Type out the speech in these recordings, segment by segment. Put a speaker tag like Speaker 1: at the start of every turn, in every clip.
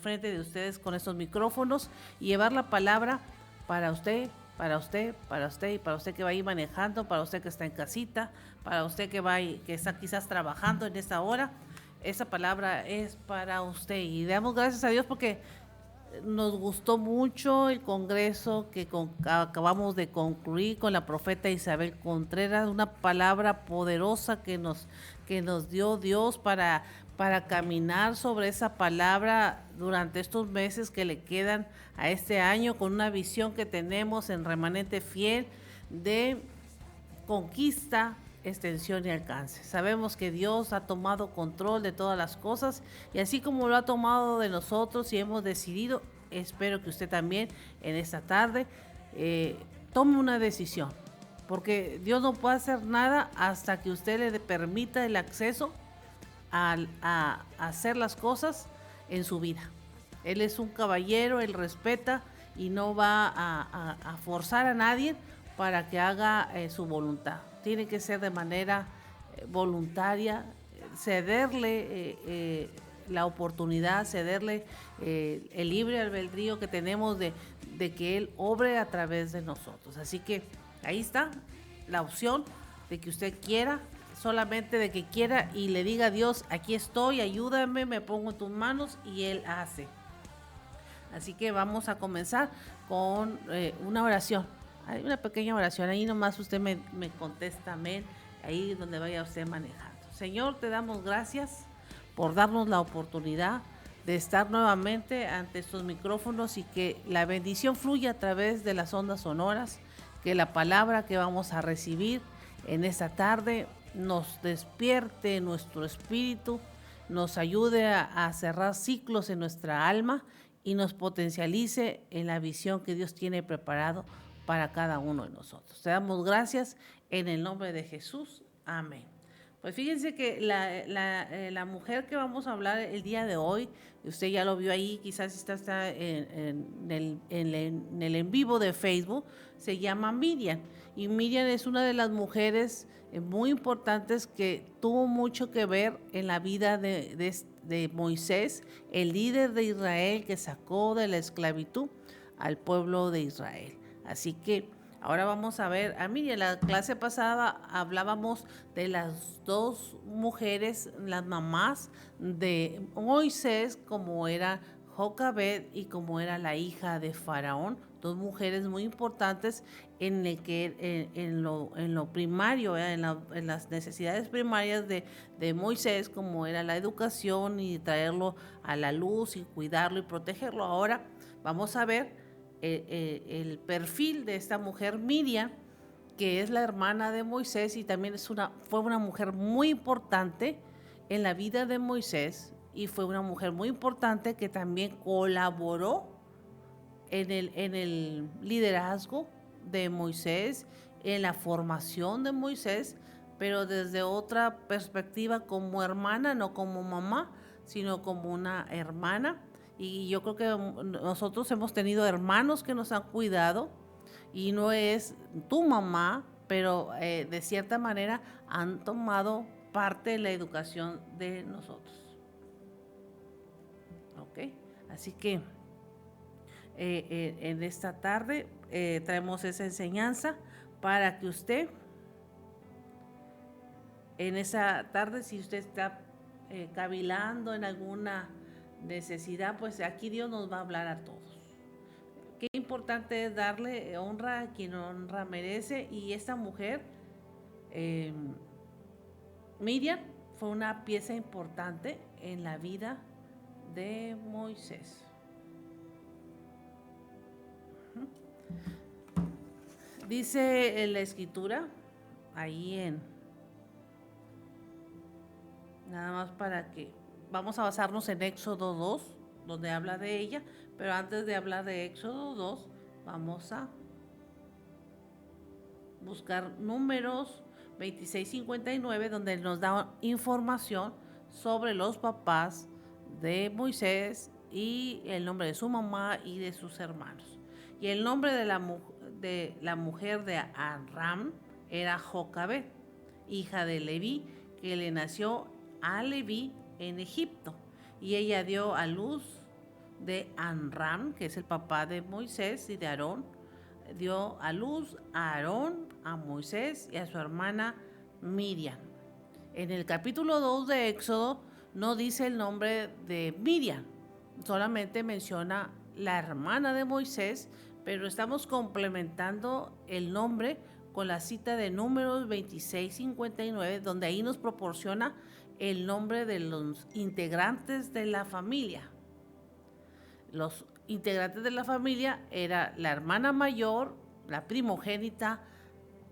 Speaker 1: frente de ustedes con estos micrófonos y llevar la palabra para usted, para usted, para usted y para usted que va a ir manejando, para usted que está en casita, para usted que está quizás trabajando en esta hora. Esa palabra es para usted y damos gracias a Dios porque nos gustó mucho el congreso que acabamos de concluir con la profeta Isabel Contreras, una palabra poderosa que nos dio Dios para caminar sobre esa palabra durante estos meses que le quedan a este año, con una visión que tenemos en Remanente Fiel de conquista, extensión y alcance. Sabemos que Dios ha tomado control de todas las cosas y así como lo ha tomado de nosotros y hemos decidido, espero que usted también en esta tarde tome una decisión, porque Dios no puede hacer nada hasta que usted le permita el acceso a hacer las cosas en su vida. Él es un caballero, él respeta y no va a forzar a nadie para que haga su voluntad. Tiene que ser de manera voluntaria, cederle la oportunidad, cederle el libre albedrío que tenemos de que Él obre a través de nosotros. Así que ahí está la opción de que usted quiera, solamente de que quiera y le diga a Dios, aquí estoy, ayúdame, me pongo en tus manos y Él hace. Así que vamos a comenzar con una oración. Hay una pequeña oración, ahí nomás usted me contesta amén, ahí donde vaya usted manejando. Señor, te damos gracias por darnos la oportunidad de estar nuevamente ante estos micrófonos y que la bendición fluya a través de las ondas sonoras, que la palabra que vamos a recibir en esta tarde nos despierte nuestro espíritu, nos ayude a cerrar ciclos en nuestra alma y nos potencialice en la visión que Dios tiene preparado para cada uno de nosotros. Te damos gracias en el nombre de Jesús. Amén. Pues fíjense que la mujer que vamos a hablar el día de hoy, usted ya lo vio ahí, quizás está en el en vivo de Facebook, se llama Miriam. Y Miriam es una de las mujeres muy importantes que tuvo mucho que ver en la vida de Moisés, el líder de Israel que sacó de la esclavitud al pueblo de Israel. Así que ahora vamos a ver, Miriam, la clase pasada hablábamos de las dos mujeres, las mamás de Moisés, como era Jocabed y como era la hija de Faraón, dos mujeres muy importantes en lo primario, en las necesidades primarias de Moisés, como era la educación y traerlo a la luz y cuidarlo y protegerlo. Ahora vamos a ver el perfil de esta mujer Miriam, que es la hermana de Moisés y también fue una mujer muy importante en la vida de Moisés y fue una mujer muy importante que también colaboró en el liderazgo de Moisés, en la formación de Moisés, pero desde otra perspectiva como hermana, no como mamá, sino como una hermana. Y yo creo que nosotros hemos tenido hermanos que nos han cuidado y no es tu mamá, pero de cierta manera han tomado parte de la educación de nosotros. ¿Ok? Así que en esta tarde traemos esa enseñanza para que usted, en esa tarde, si usted está cavilando en alguna necesidad, pues aquí Dios nos va a hablar a todos. Qué importante es darle honra a quien honra merece. Y esta mujer, Miriam, fue una pieza importante en la vida de Moisés. Dice en la escritura, ahí nada más para que, vamos a basarnos en Éxodo 2, donde habla de ella, pero antes de hablar de Éxodo 2, vamos a buscar Números 26:59, donde nos da información sobre los papás de Moisés y el nombre de su mamá y de sus hermanos. Y el nombre de la mujer de Aram era Jocabed, hija de Leví, que le nació a Leví en Egipto. Y ella dio a luz de Amram, que es el papá de Moisés y de Aarón. Dio a luz a Aarón, a Moisés y a su hermana Miriam. En el capítulo 2 de Éxodo no dice el nombre de Miriam, solamente menciona la hermana de Moisés, pero estamos complementando el nombre con la cita de Números 26:59, donde ahí nos proporciona el nombre de los integrantes de la familia. Los integrantes de la familia era la hermana mayor, la primogénita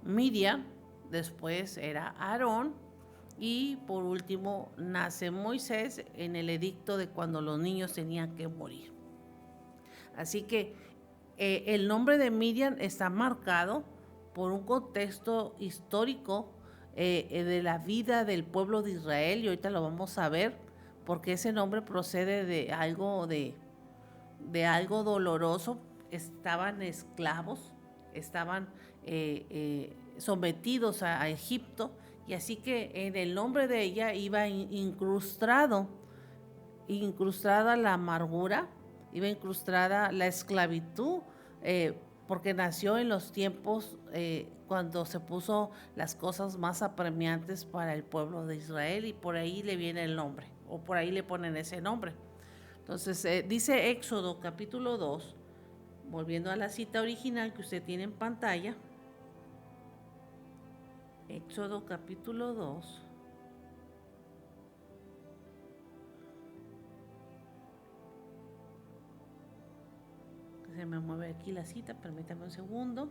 Speaker 1: Miriam, después era Aarón y por último nace Moisés en el edicto de cuando los niños tenían que morir. Así que el nombre de Miriam está marcado por un contexto histórico de la vida del pueblo de Israel, y ahorita lo vamos a ver, porque ese nombre procede de algo doloroso. Estaban esclavos, estaban sometidos a Egipto, y así que en el nombre de ella iba incrustada la amargura, iba incrustada la esclavitud, porque nació en los tiempos cuando se puso las cosas más apremiantes para el pueblo de Israel, y por ahí le viene el nombre, o por ahí le ponen ese nombre. Entonces dice Éxodo capítulo 2, volviendo a la cita original que usted tiene en pantalla. Éxodo capítulo 2. Se me mueve aquí la cita, permítame un segundo.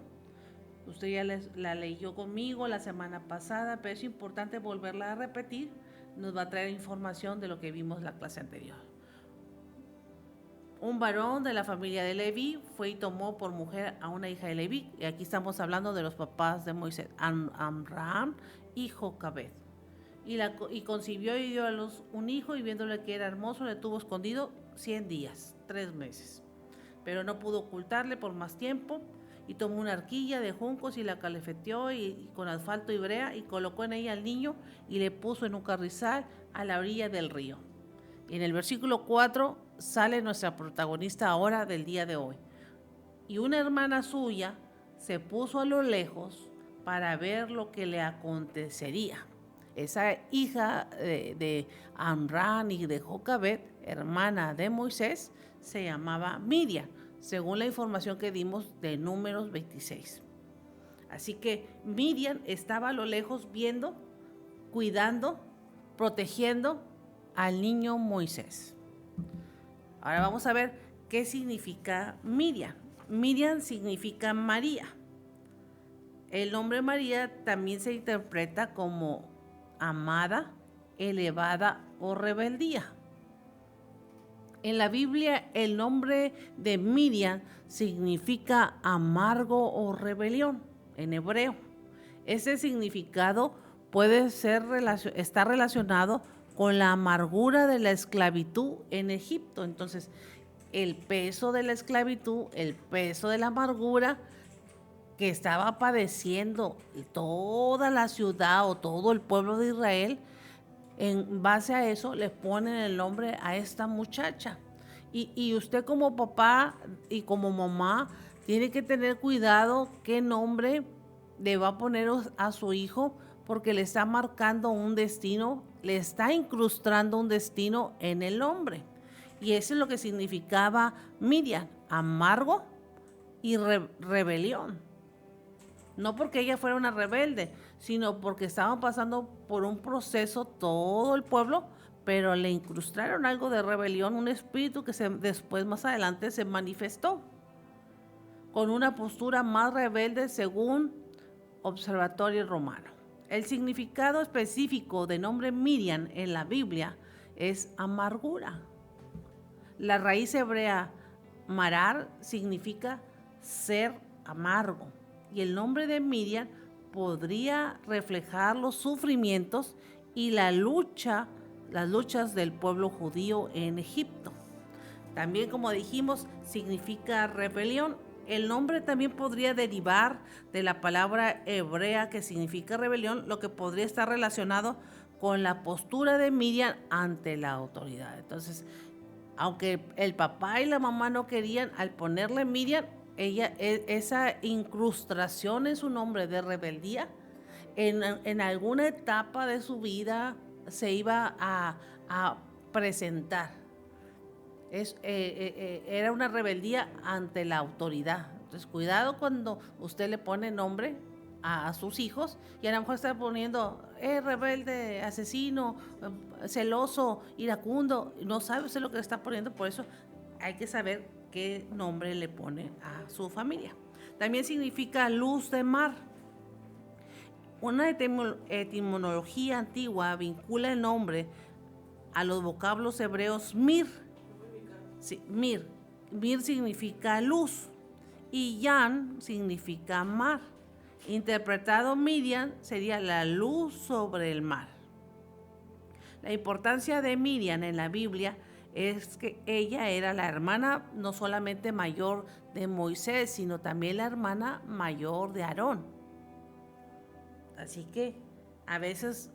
Speaker 1: Usted ya la leyó conmigo la semana pasada, pero es importante volverla a repetir. Nos va a traer información de lo que vimos la clase anterior. Un varón de la familia de Leví fue y tomó por mujer a una hija de Leví. Y aquí estamos hablando de los papás de Moisés, Amram y Jocabed. Y concibió y dio a luz un hijo, y viéndole que era hermoso, le tuvo escondido 100 días, 3 meses. Pero no pudo ocultarle por más tiempo, y tomó una arquilla de juncos y la calefeteó y con asfalto y brea, y colocó en ella al niño y le puso en un carrizal a la orilla del río. Y en el versículo 4 sale nuestra protagonista ahora del día de hoy. Y una hermana suya se puso a lo lejos para ver lo que le acontecería. Esa hija de Amram y de Jocabed, hermana de Moisés, se llamaba Miriam, según la información que dimos de Números 26. Así que Miriam estaba a lo lejos viendo, cuidando, protegiendo al niño Moisés. Ahora vamos a ver qué significa Miriam. Miriam significa María. El nombre María también se interpreta como amada, elevada o rebeldía. En la Biblia el nombre de Miriam significa amargo o rebelión en hebreo. Ese significado puede estar relacionado con la amargura de la esclavitud en Egipto. Entonces, el peso de la esclavitud, el peso de la amargura que estaba padeciendo toda la ciudad o todo el pueblo de Israel, en base a eso le ponen el nombre a esta muchacha. Y usted como papá y como mamá tiene que tener cuidado qué nombre le va a poner a su hijo, porque le está marcando un destino, le está incrustando un destino en el nombre. Y eso es lo que significaba Miriam, amargo y rebelión. No porque ella fuera una rebelde, sino porque estaban pasando por un proceso todo el pueblo, pero le incrustaron algo de rebelión, un espíritu que después, más adelante, se manifestó con una postura más rebelde según Observatorio Romano. El significado específico de nombre Miriam en la Biblia es amargura. La raíz hebrea marar significa ser amargo, y el nombre de Miriam podría reflejar los sufrimientos y las luchas del pueblo judío en Egipto. También, como dijimos, significa rebelión. El nombre también podría derivar de la palabra hebrea que significa rebelión, lo que podría estar relacionado con la postura de Miriam ante la autoridad. Entonces, Aunque el papá y la mamá no querían, al ponerle Miriam, ella, esa incrustación en su nombre de rebeldía, en alguna etapa de su vida se iba a presentar. Era una rebeldía ante la autoridad. Entonces, cuidado cuando usted le pone nombre a sus hijos y a lo mejor está poniendo rebelde, asesino, celoso, iracundo. No sabe usted lo que le está poniendo, por eso hay que saber qué nombre le pone a su familia. También significa luz de mar. Una etimología antigua vincula el nombre a los vocablos hebreos mir. Sí, mir. Mir significa luz y yan significa mar. Interpretado Miriam sería la luz sobre el mar. La importancia de Miriam en la Biblia es que ella era la hermana no solamente mayor de Moisés, sino también la hermana mayor de Aarón. Así que a veces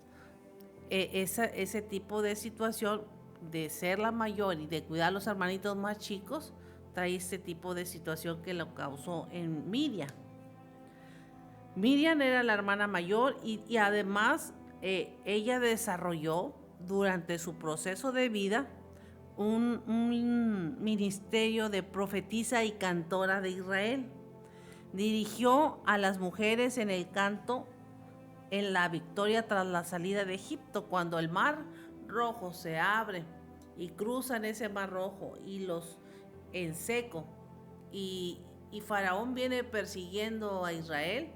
Speaker 1: ese tipo de situación de ser la mayor y de cuidar a los hermanitos más chicos trae este tipo de situación que lo causó en Miriam. Miriam era la hermana mayor y además ella desarrolló durante su proceso de vida un ministerio de profetisa y cantora de Israel. Dirigió a las mujeres en el canto en la victoria tras la salida de Egipto, cuando el mar rojo se abre y cruzan ese mar rojo y los en seco y Faraón viene persiguiendo a Israel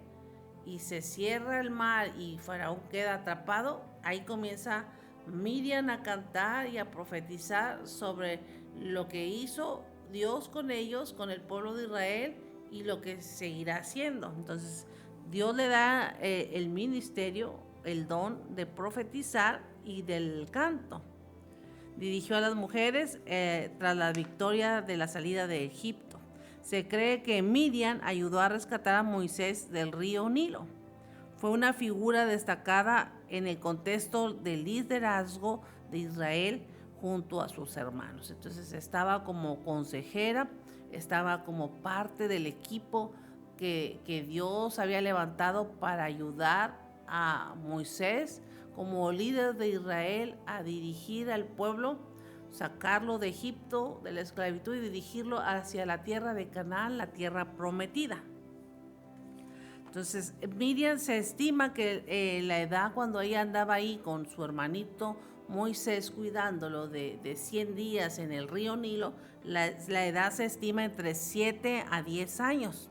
Speaker 1: y se cierra el mar y Faraón queda atrapado. Ahí comienza Miriam a cantar y a profetizar sobre lo que hizo Dios con ellos, con el pueblo de Israel y lo que seguirá haciendo. Entonces Dios le da el ministerio, el don de profetizar y del canto. Dirigió a las mujeres tras la victoria de la salida de Egipto. Se cree que Miriam ayudó a rescatar a Moisés del río Nilo. Fue una figura destacada en el contexto del liderazgo de Israel junto a sus hermanos. Entonces estaba como consejera, estaba como parte del equipo que Dios había levantado para ayudar a Moisés como líder de Israel a dirigir al pueblo, sacarlo de Egipto, de la esclavitud y dirigirlo hacia la tierra de Canaán, la tierra prometida. Entonces, Miriam se estima que la edad cuando ella andaba ahí con su hermanito Moisés cuidándolo de 100 días en el río Nilo, la edad se estima entre 7 a 10 años.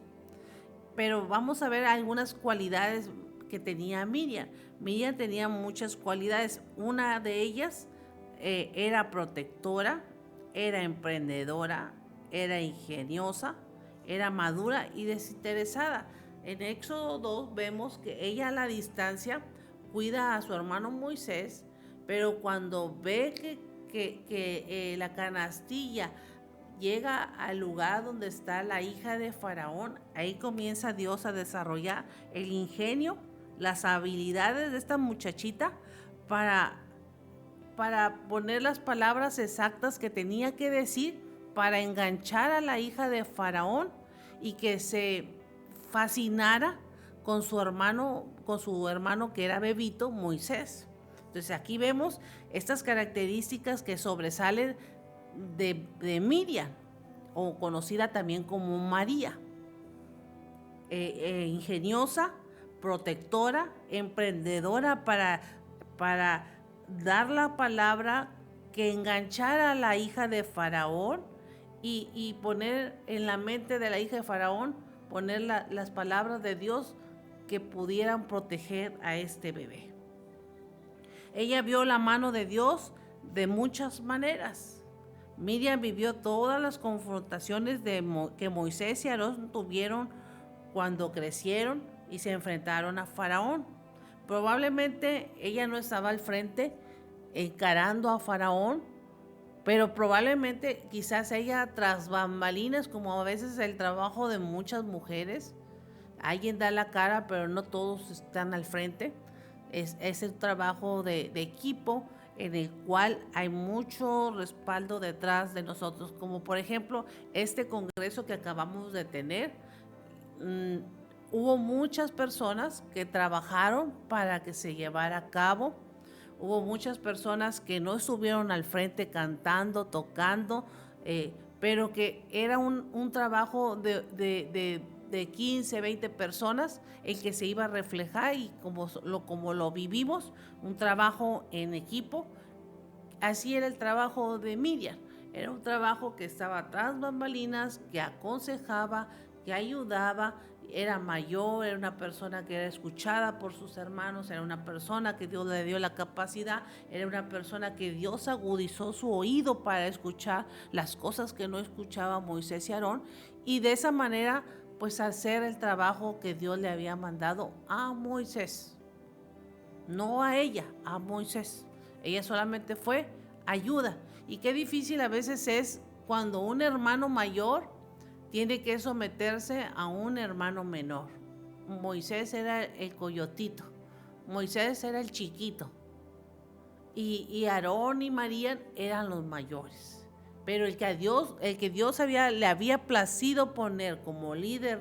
Speaker 1: Pero vamos a ver algunas cualidades que tenía Miriam. Miriam tenía muchas cualidades. Una de ellas era protectora, era emprendedora, era ingeniosa, era madura y desinteresada. En Éxodo 2 vemos que ella a la distancia cuida a su hermano Moisés, pero cuando ve que la canastilla llega al lugar donde está la hija de Faraón, ahí comienza Dios a desarrollar el ingenio, las habilidades de esta muchachita para poner las palabras exactas que tenía que decir para enganchar a la hija de Faraón y que se fascinara con su hermano que era bebito, Moisés. Entonces aquí vemos estas características que sobresalen de Miriam, o conocida también como María. Ingeniosa, protectora, emprendedora para dar la palabra que enganchara a la hija de Faraón y poner en la mente de la hija de Faraón, poner las palabras de Dios que pudieran proteger a este bebé. Ella vio la mano de Dios de muchas maneras. Miriam vivió todas las confrontaciones que Moisés y Aarón tuvieron cuando crecieron y se enfrentaron a Faraón. Probablemente ella no estaba al frente encarando a Faraón, pero probablemente quizás ella tras bambalinas, como a veces el trabajo de muchas mujeres, alguien da la cara, pero no todos están al frente. Es el trabajo de equipo en el cual hay mucho respaldo detrás de nosotros, como por ejemplo este congreso que acabamos de tener. mm, Hubo muchas personas que trabajaron para que se llevara a cabo. Hubo muchas personas que no estuvieron al frente cantando, tocando, pero que era un trabajo de 15, 20 personas el que se iba a reflejar, y como lo vivimos, un trabajo en equipo. Así era el trabajo de Miriam. Era un trabajo que estaba tras bambalinas, que aconsejaba, que ayudaba, era mayor, era una persona que era escuchada por sus hermanos, era una persona que Dios le dio la capacidad, era una persona que Dios agudizó su oído para escuchar las cosas que no escuchaba Moisés y Aarón, y de esa manera pues hacer el trabajo que Dios le había mandado a Moisés. No a ella, a Moisés. Ella solamente fue ayuda. Y qué difícil a veces es cuando un hermano mayor tiene que someterse a un hermano menor. Moisés era el coyotito, Moisés era el chiquito, y Aarón y María eran los mayores. Pero el que Dios le había placido poner como líder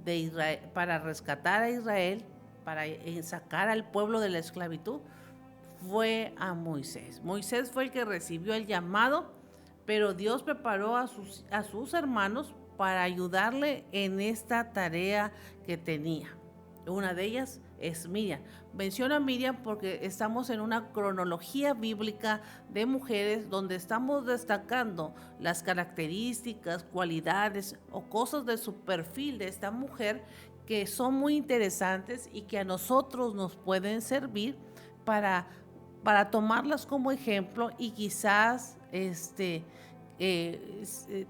Speaker 1: de Israel, para rescatar a Israel, para sacar al pueblo de la esclavitud, fue a Moisés. Moisés fue el que recibió el llamado, pero Dios preparó a sus hermanos para ayudarle en esta tarea que tenía. Una de ellas es Miriam. Menciono a Miriam porque estamos en una cronología bíblica de mujeres donde estamos destacando las características, cualidades o cosas de su perfil de esta mujer que son muy interesantes y que a nosotros nos pueden servir para, para tomarlas como ejemplo, y quizás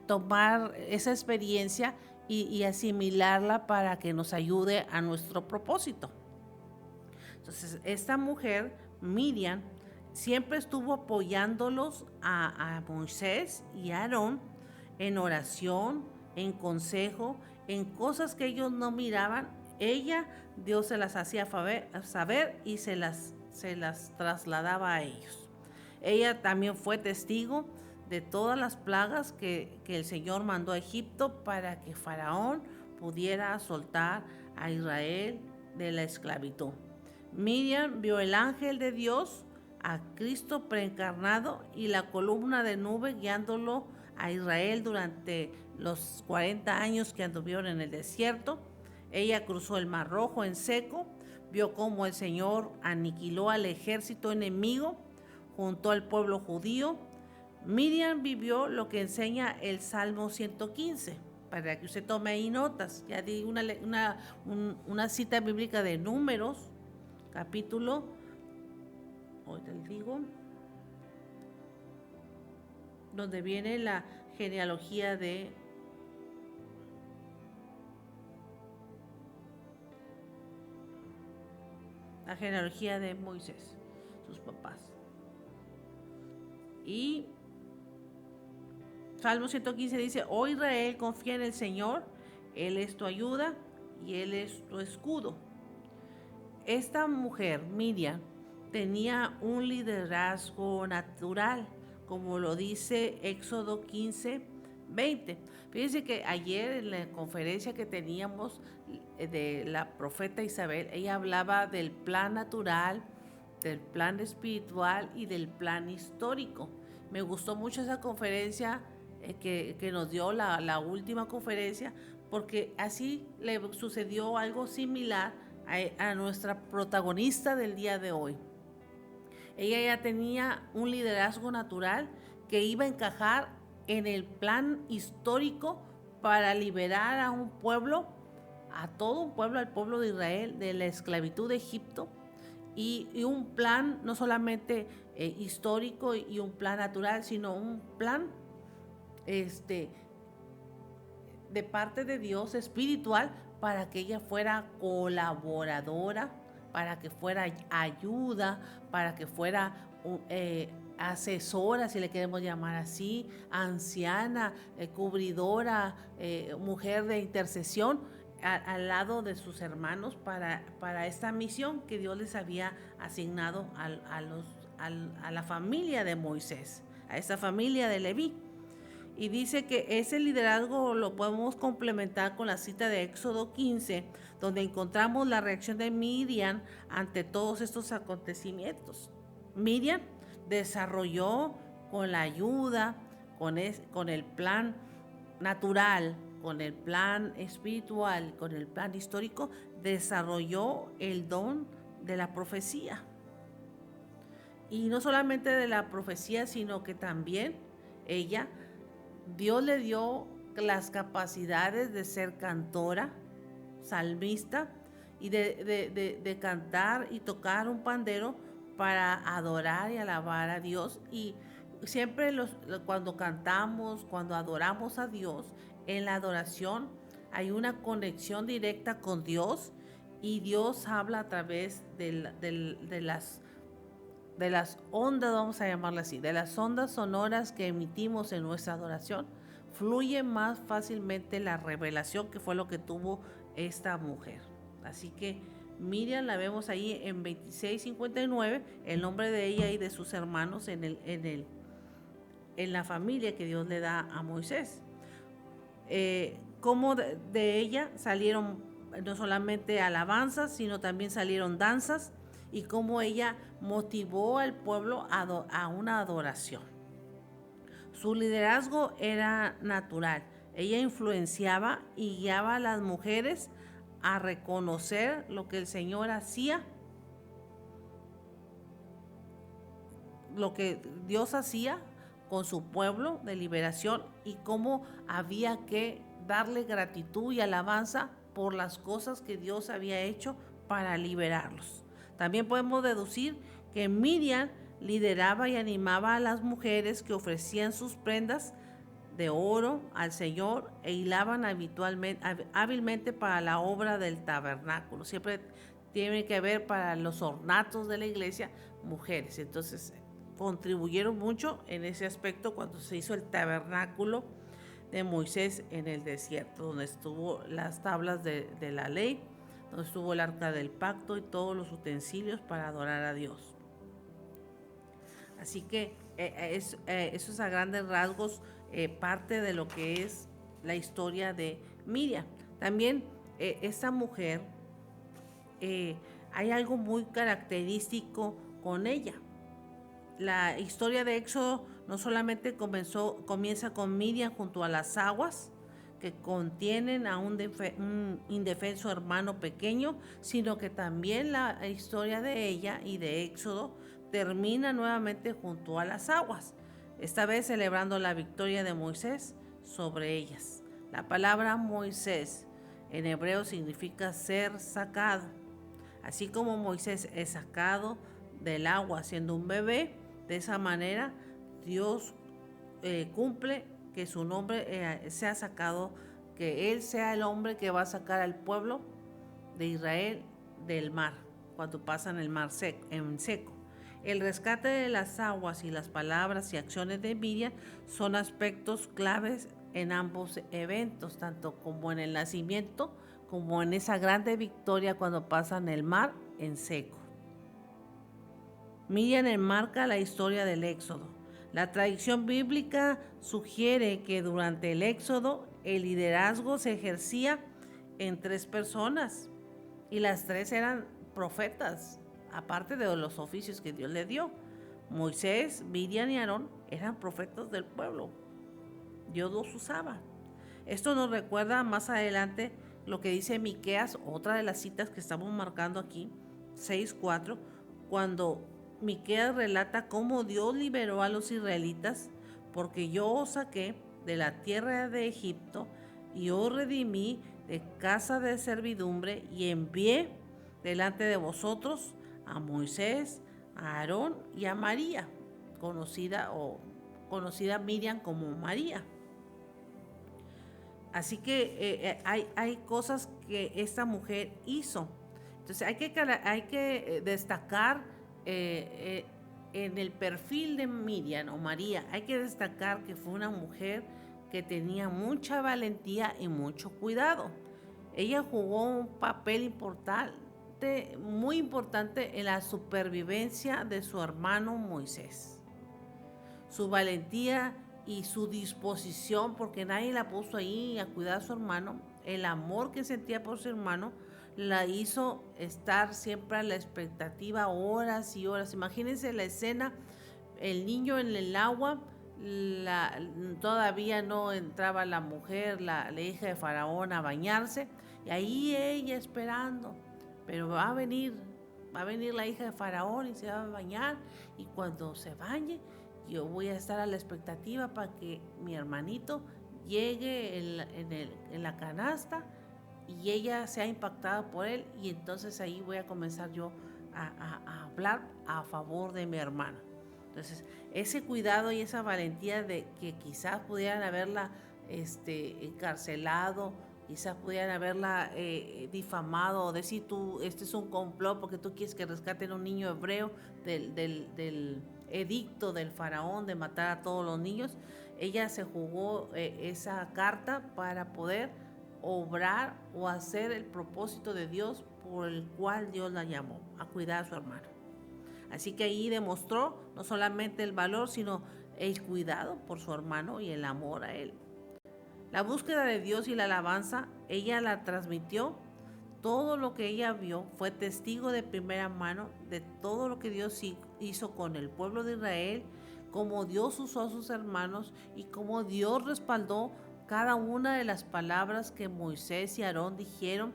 Speaker 1: tomar esa experiencia y asimilarla para que nos ayude a nuestro propósito. Entonces, esta mujer, Miriam, siempre estuvo apoyándolos a Moisés y a Aarón en oración, en consejo, en cosas que ellos no miraban. Dios se las hacía saber y se las trasladaba a ellos. Ella también fue testigo de todas las plagas que el Señor mandó a Egipto para que Faraón pudiera soltar a Israel de la esclavitud. Miriam vio el ángel de Dios, a Cristo preencarnado, y la columna de nube guiándolo a Israel durante los 40 años que anduvieron en el desierto. Ella cruzó el Mar Rojo en seco, vio cómo el Señor aniquiló al ejército enemigo junto al pueblo judío. Miriam vivió lo que enseña el Salmo 115, para que usted tome ahí notas. Ya di una cita bíblica de Números, capítulo, hoy te digo, donde viene la genealogía de Moisés, sus papás. Y Salmo 115 dice: oh Israel, confía en el Señor, Él es tu ayuda y Él es tu escudo. Esta mujer, Miriam, tenía un liderazgo natural, como lo dice Éxodo 15, 20. Fíjense que ayer en la conferencia que teníamos de la profeta Isabel, ella hablaba del plan natural, del plan espiritual y del plan histórico. Me gustó mucho esa conferencia que nos dio la última conferencia, porque así le sucedió algo similar a nuestra protagonista del día de hoy. Ella ya tenía un liderazgo natural que iba a encajar en el plan histórico para liberar a un pueblo, a todo un pueblo, al pueblo de Israel, de la esclavitud de Egipto, y un plan no solamente histórico y un plan natural, sino un plan de parte de Dios espiritual, para que ella fuera colaboradora, para que fuera ayuda, para que fuera asesora, si le queremos llamar así, anciana, cubridora, mujer de intercesión al lado de sus hermanos para esta misión que Dios les había asignado a la familia de Moisés, a esa familia de Leví. Y dice que ese liderazgo lo podemos complementar con la cita de Éxodo 15, donde encontramos la reacción de Miriam ante todos estos acontecimientos. Miriam desarrolló con la ayuda, con el plan natural, con el plan espiritual, con el plan histórico, desarrolló el don de la profecía. Y no solamente de la profecía, sino que también Dios le dio las capacidades de ser cantora, salmista, y de cantar y tocar un pandero para adorar y alabar a Dios. Y siempre cuando cantamos, cuando adoramos a Dios, en la adoración hay una conexión directa con Dios, y Dios habla a través de las ondas, vamos a llamarlas así, de las ondas sonoras que emitimos en nuestra adoración. Fluye más fácilmente la revelación, que fue lo que tuvo esta mujer. Así que Miriam la vemos ahí en 26:59, el nombre de ella y de sus hermanos en la familia que Dios le da a Moisés. Como de ella salieron no solamente alabanzas, sino también salieron danzas, y cómo ella motivó al pueblo a una adoración. Su liderazgo era natural. Ella influenciaba y guiaba a las mujeres a reconocer lo que el Señor hacía, lo que Dios hacía con su pueblo de liberación, y cómo había que darle gratitud y alabanza por las cosas que Dios había hecho para liberarlos. También podemos deducir que Miriam lideraba y animaba a las mujeres que ofrecían sus prendas de oro al Señor e hilaban hábilmente para la obra del tabernáculo. Siempre tiene que haber para los ornatos de la iglesia mujeres. Entonces contribuyeron mucho en ese aspecto cuando se hizo el tabernáculo de Moisés en el desierto, donde estuvo las tablas de la ley, donde estuvo el arca del pacto y todos los utensilios para adorar a Dios. Así que eso es a grandes rasgos parte de lo que es la historia de Miriam. También esta mujer, hay algo muy característico con ella. La historia de Éxodo no solamente comienza con Miriam junto a las aguas que contienen a un indefenso hermano pequeño, sino que también la historia de ella y de Éxodo termina nuevamente junto a las aguas, esta vez celebrando la victoria de Moisés sobre ellas. La palabra Moisés en hebreo significa ser sacado. Así como Moisés es sacado del agua siendo un bebé, de esa manera Dios cumple que su nombre sea sacado, que Él sea el hombre que va a sacar al pueblo de Israel del mar, cuando pasan el mar en seco. El rescate de las aguas y las palabras y acciones de Miriam son aspectos claves en ambos eventos, tanto como en el nacimiento, como en esa grande victoria cuando pasan el mar en seco. Miriam enmarca la historia del Éxodo. La tradición bíblica sugiere que durante el Éxodo el liderazgo se ejercía en 3 personas, y las 3 eran profetas, aparte de los oficios que Dios le dio. Moisés, Miriam y Aarón eran profetas del pueblo. Dios los usaba. Esto nos recuerda más adelante lo que dice Miqueas, otra de las citas que estamos marcando aquí, 6:4, cuando Miqueas relata cómo Dios liberó a los israelitas, porque yo os saqué de la tierra de Egipto y os redimí de casa de servidumbre, y envié delante de vosotros a Moisés, a Aarón y a María, conocida Miriam como María. Así que hay cosas que esta mujer hizo. Entonces hay que destacar en el perfil de Miriam o María, hay que destacar que fue una mujer que tenía mucha valentía y mucho cuidado. Ella jugó un papel parte muy importante en la supervivencia de su hermano Moisés. Su valentía y su disposición, porque nadie la puso ahí a cuidar a su hermano, el amor que sentía por su hermano, la hizo estar siempre a la expectativa horas y horas. Imagínense la escena, el niño en el agua, todavía no entraba la mujer, la hija de Faraón, a bañarse, y ahí ella esperando, pero va a venir la hija de Faraón y se va a bañar, y cuando se bañe, yo voy a estar a la expectativa para que mi hermanito llegue en la canasta y ella sea impactada por él, y entonces ahí voy a comenzar yo a hablar a favor de mi hermana. Entonces, ese cuidado y esa valentía de que quizás pudieran haberla encarcelado, quizás pudieran haberla difamado o decir tú, este es un complot porque tú quieres que rescaten a un niño hebreo del edicto del faraón de matar a todos los niños. Ella se jugó esa carta para poder obrar o hacer el propósito de Dios por el cual Dios la llamó, a cuidar a su hermano. Así que ahí demostró no solamente el valor, sino el cuidado por su hermano y el amor a él. La búsqueda de Dios y la alabanza, ella la transmitió. Todo lo que ella vio, fue testigo de primera mano de todo lo que Dios hizo con el pueblo de Israel, cómo Dios usó a sus hermanos y cómo Dios respaldó cada una de las palabras que Moisés y Aarón dijeron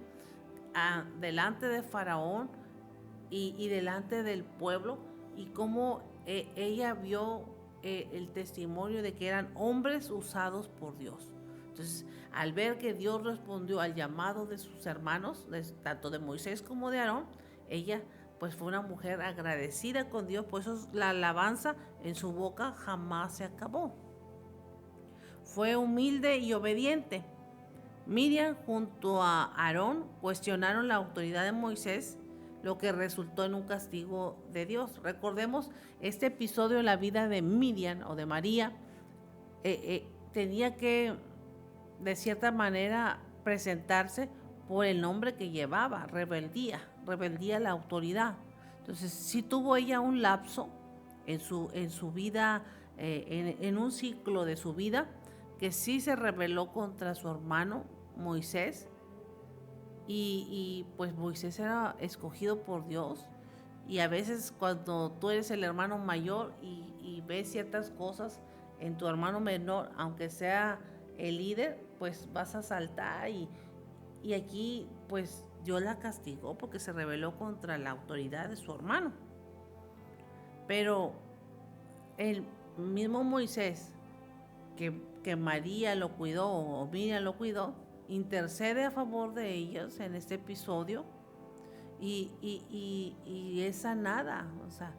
Speaker 1: delante de Faraón y delante del pueblo, y cómo ella vio el testimonio de que eran hombres usados por Dios. Entonces, al ver que Dios respondió al llamado de sus hermanos, tanto de Moisés como de Aarón, ella pues fue una mujer agradecida con Dios, por eso la alabanza en su boca jamás se acabó. Fue humilde y obediente. Miriam junto a Aarón cuestionaron la autoridad de Moisés, lo que resultó en un castigo de Dios. Recordemos este episodio en la vida de Miriam o de María. Tenía que, de cierta manera, presentarse por el nombre que llevaba, rebeldía a la autoridad. Entonces, sí tuvo ella un lapso en su vida, en un ciclo de su vida, que sí se rebeló contra su hermano Moisés, y pues Moisés era escogido por Dios, y a veces cuando tú eres el hermano mayor y ves ciertas cosas en tu hermano menor, aunque sea el líder, pues vas a saltar, y aquí pues Dios la castigó porque se rebeló contra la autoridad de su hermano. Pero el mismo Moisés que María lo cuidó o Miriam lo cuidó, intercede a favor de ellos en este episodio, y es sanada, o sea,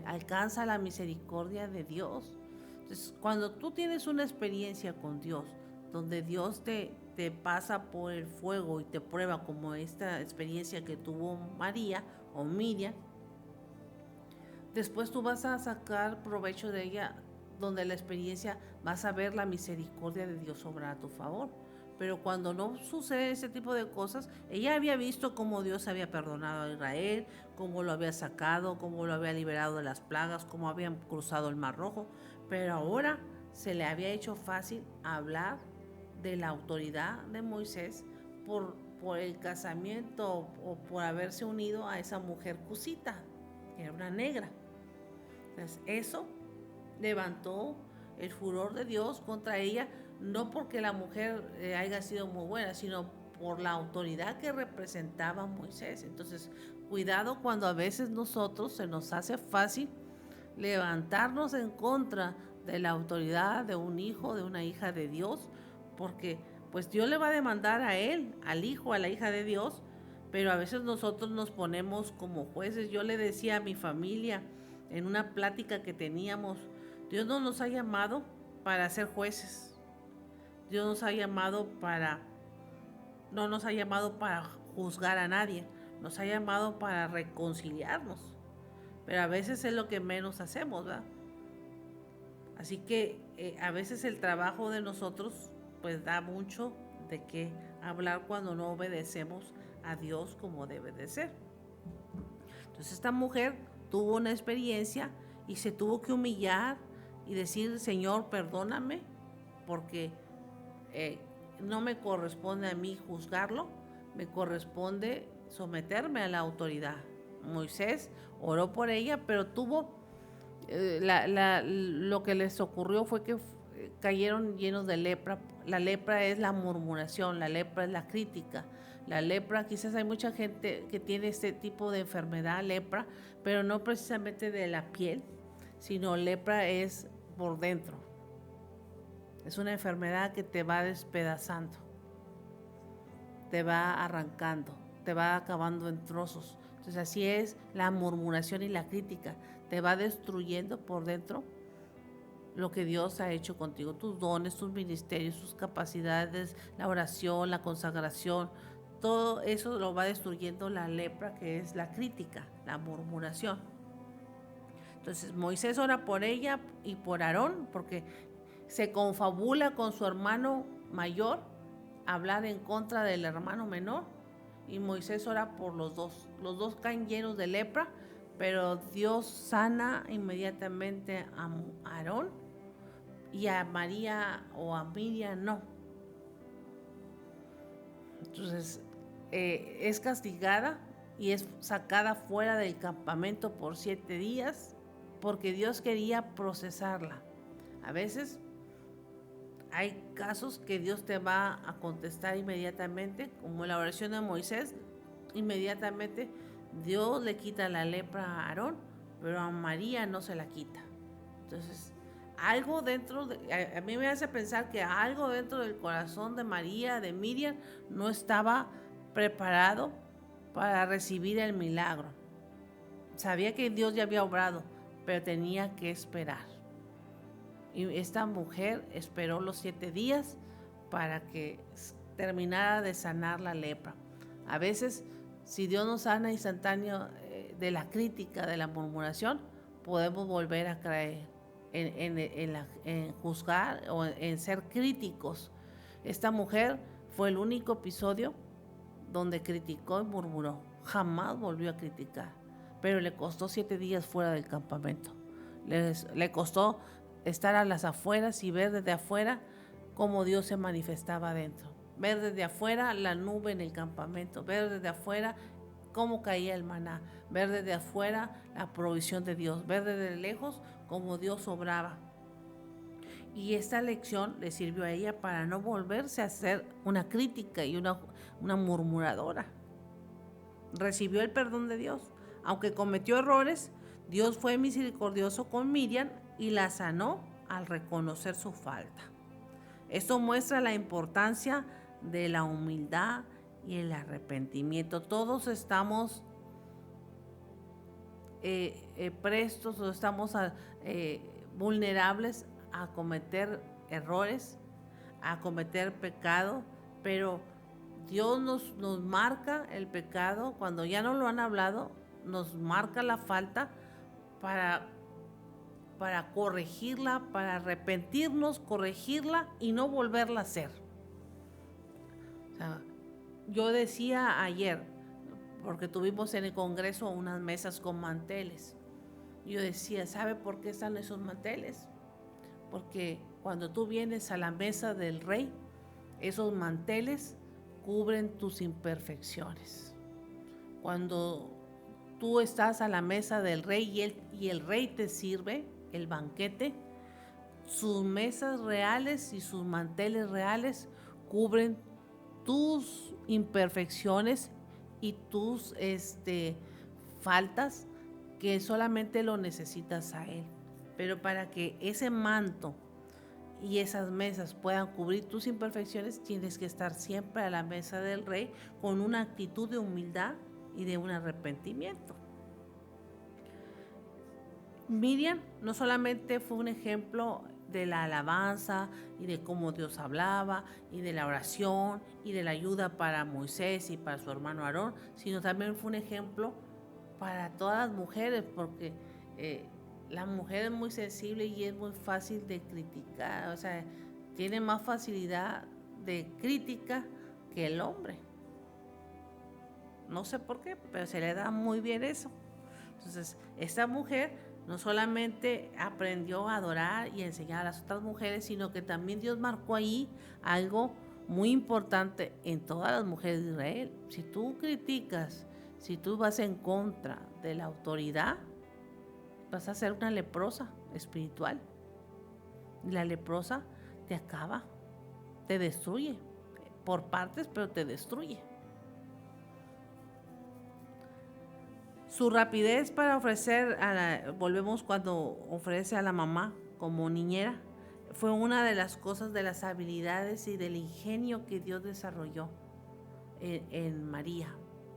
Speaker 1: alcanza la misericordia de Dios. Entonces, cuando tú tienes una experiencia con Dios, donde Dios te pasa por el fuego y te prueba, como esta experiencia que tuvo María o Miriam, después tú vas a sacar provecho de ella, donde la experiencia vas a ver la misericordia de Dios obrar a tu favor. Pero cuando no sucede ese tipo de cosas, ella había visto cómo Dios había perdonado a Israel, cómo lo había sacado, cómo lo había liberado de las plagas, cómo habían cruzado el Mar Rojo, pero ahora se le había hecho fácil hablar de la autoridad de Moisés por el casamiento o por haberse unido a esa mujer cusita, que era una negra. Entonces, eso levantó el furor de Dios contra ella, no porque la mujer haya sido muy buena, sino por la autoridad que representaba Moisés. Entonces, cuidado cuando a veces nosotros se nos hace fácil levantarnos en contra de la autoridad de un hijo, de una hija de Dios, porque pues Dios le va a demandar a él, al hijo, a la hija de Dios, pero a veces nosotros nos ponemos como jueces. Yo le decía a mi familia en una plática que teníamos, Dios no nos ha llamado para ser jueces. Dios nos ha llamado no nos ha llamado para juzgar a nadie, nos ha llamado para reconciliarnos. Pero a veces es lo que menos hacemos, ¿verdad? Así que a veces el trabajo de nosotros pues da mucho de qué hablar cuando no obedecemos a Dios como debe de ser. Entonces esta mujer tuvo una experiencia y se tuvo que humillar y decir, Señor, perdóname, porque no me corresponde a mí juzgarlo, me corresponde someterme a la autoridad. Moisés oró por ella, pero tuvo, lo que les ocurrió fue que cayeron llenos de lepra. La lepra es la murmuración, la lepra es la crítica. La lepra, quizás hay mucha gente que tiene este tipo de enfermedad, lepra, pero no precisamente de la piel, sino lepra es por dentro. Es una enfermedad que te va despedazando, te va arrancando, te va acabando en trozos. Entonces así es la murmuración y la crítica, te va destruyendo por dentro lo que Dios ha hecho contigo, tus dones, tus ministerios, tus capacidades, la oración, la consagración, todo eso lo va destruyendo la lepra, que es la crítica, la murmuración. Entonces Moisés ora por ella y por Aarón, porque se confabula con su hermano mayor, hablar en contra del hermano menor, y Moisés ora por los dos. Los dos caen llenos de lepra, pero Dios sana inmediatamente a Aarón y a María o a Miriam no. Entonces es castigada y es sacada fuera del campamento por 7 días porque Dios quería procesarla. A veces hay casos que Dios te va a contestar inmediatamente, como la oración de Moisés. Inmediatamente Dios le quita la lepra a Aarón, pero a María no se la quita. Entonces algo dentro a mí me hace pensar que algo dentro del corazón de María, de Miriam, no estaba preparado para recibir el milagro. Sabía que Dios ya había obrado, pero tenía que esperar. Y esta mujer esperó los 7 días para que terminara de sanar la lepra. A veces, si Dios nos sana instantáneo de la crítica, de la murmuración, podemos volver a caer en juzgar o en ser críticos. Esta mujer fue el único episodio donde criticó y murmuró. Jamás volvió a criticar, pero le costó 7 días fuera del campamento. Le costó estar a las afueras y ver desde afuera cómo Dios se manifestaba adentro. Ver desde afuera la nube en el campamento, ver desde afuera cómo caía el maná, ver desde afuera la provisión de Dios, ver desde lejos cómo Dios obraba. Y esta lección le sirvió a ella para no volverse a ser una crítica y una murmuradora. Recibió el perdón de Dios. Aunque cometió errores, Dios fue misericordioso con Miriam y la sanó al reconocer su falta. Esto muestra la importancia de la humildad y el arrepentimiento. Todos estamos prestos o estamos vulnerables a cometer errores, a cometer pecado, pero Dios nos marca el pecado cuando ya no lo han hablado, nos marca la falta para corregirla, para arrepentirnos, corregirla y no volverla a hacer. O sea, yo decía ayer, porque tuvimos en el Congreso unas mesas con manteles, yo decía, ¿sabe por qué están esos manteles? Porque cuando tú vienes a la mesa del Rey, esos manteles cubren tus imperfecciones. Cuando tú estás a la mesa del Rey y el Rey te sirve el banquete, sus mesas reales y sus manteles reales cubren tus imperfecciones y tus faltas, que solamente lo necesitas a Él. Pero para que ese manto y esas mesas puedan cubrir tus imperfecciones, tienes que estar siempre a la mesa del Rey con una actitud de humildad y de un arrepentimiento. Miriam no solamente fue un ejemplo de la alabanza y de cómo Dios hablaba y de la oración y de la ayuda para Moisés y para su hermano Aarón, sino también fue un ejemplo para todas las mujeres, porque la mujer es muy sensible y es muy fácil de criticar, o sea, tiene más facilidad de crítica que el hombre. No sé por qué, pero se le da muy bien eso. Entonces, esta mujer no solamente aprendió a adorar y a enseñar a las otras mujeres, sino que también Dios marcó ahí algo muy importante en todas las mujeres de Israel. Si tú criticas, si tú vas en contra de la autoridad, vas a ser una leprosa espiritual. Y la leprosa te acaba, te destruye, por partes, pero te destruye. Su rapidez para ofrecer, volvemos cuando ofrece a la mamá como niñera, fue una de las cosas, de las habilidades y del ingenio que Dios desarrolló en María.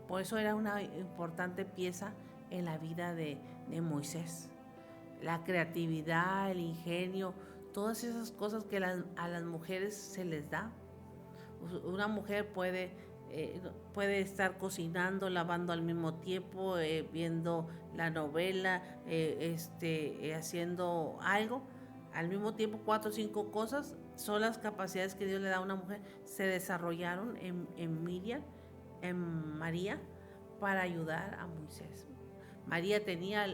Speaker 1: Por eso era una importante pieza en la vida de Moisés. La creatividad, el ingenio, todas esas cosas que a las mujeres se les da. Una mujer puede estar cocinando, lavando al mismo tiempo, viendo la novela, haciendo algo. Al mismo tiempo, 4 o 5 cosas son las capacidades que Dios le da a una mujer. Se desarrollaron en Miriam, en María, para ayudar a Moisés. María tenía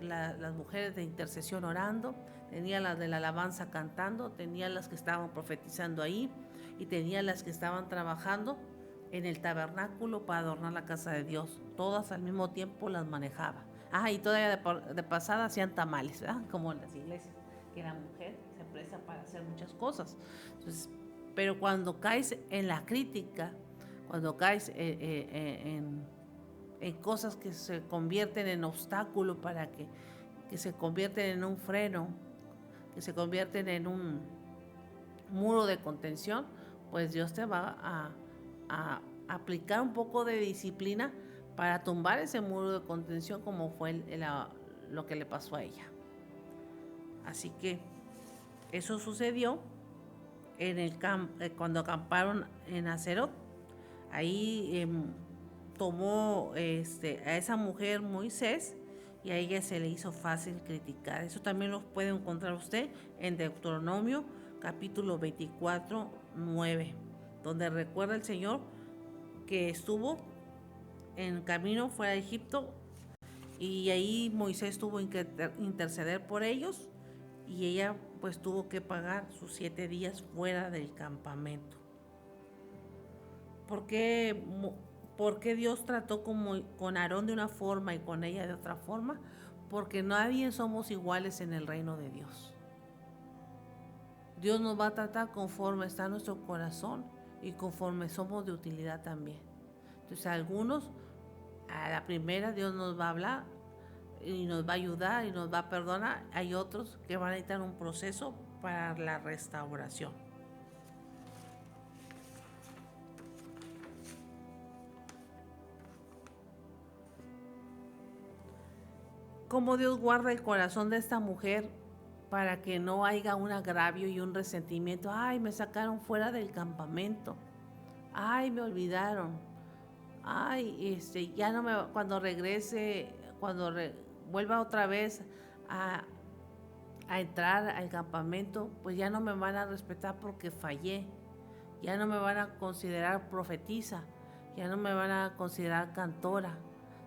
Speaker 1: las mujeres de intercesión orando, tenía las de la alabanza cantando, tenía las que estaban profetizando ahí y tenía las que estaban trabajando en el tabernáculo para adornar la casa de Dios. Todas al mismo tiempo las manejaba. Y todavía de pasada hacían tamales, ¿verdad? Como en las iglesias, que la mujer se presta para hacer muchas cosas. Entonces, pero cuando caes en la crítica, cuando caes en cosas que se convierten en obstáculo para que se convierten en un freno, que se convierten en un muro de contención, pues Dios te va a aplicar un poco de disciplina para tumbar ese muro de contención, como fue lo que le pasó a ella. Así que eso sucedió cuando acamparon en Acerot. Ahí tomó a esa mujer Moisés y a ella se le hizo fácil criticar. Eso también lo puede encontrar usted en Deuteronomio capítulo 24, 9, donde recuerda el Señor que estuvo en camino fuera de Egipto y ahí Moisés tuvo que interceder por ellos y ella pues tuvo que pagar sus 7 días fuera del campamento. ¿Por qué Dios trató con Aarón de una forma y con ella de otra forma? Porque nadie somos iguales en el reino de Dios. Dios nos va a tratar conforme está nuestro corazón y conforme somos de utilidad también. Entonces, algunos, a la primera Dios nos va a hablar y nos va a ayudar y nos va a perdonar. Hay otros que van a necesitar un proceso para la restauración. ¿Cómo Dios guarda el corazón de esta mujer para que no haya un agravio y un resentimiento? Ay, me sacaron fuera del campamento. Ay, me olvidaron. Ay, ya no me, cuando regrese, vuelva otra vez a entrar al campamento, pues ya no me van a respetar porque fallé. Ya no me van a considerar profetisa. Ya no me van a considerar cantora.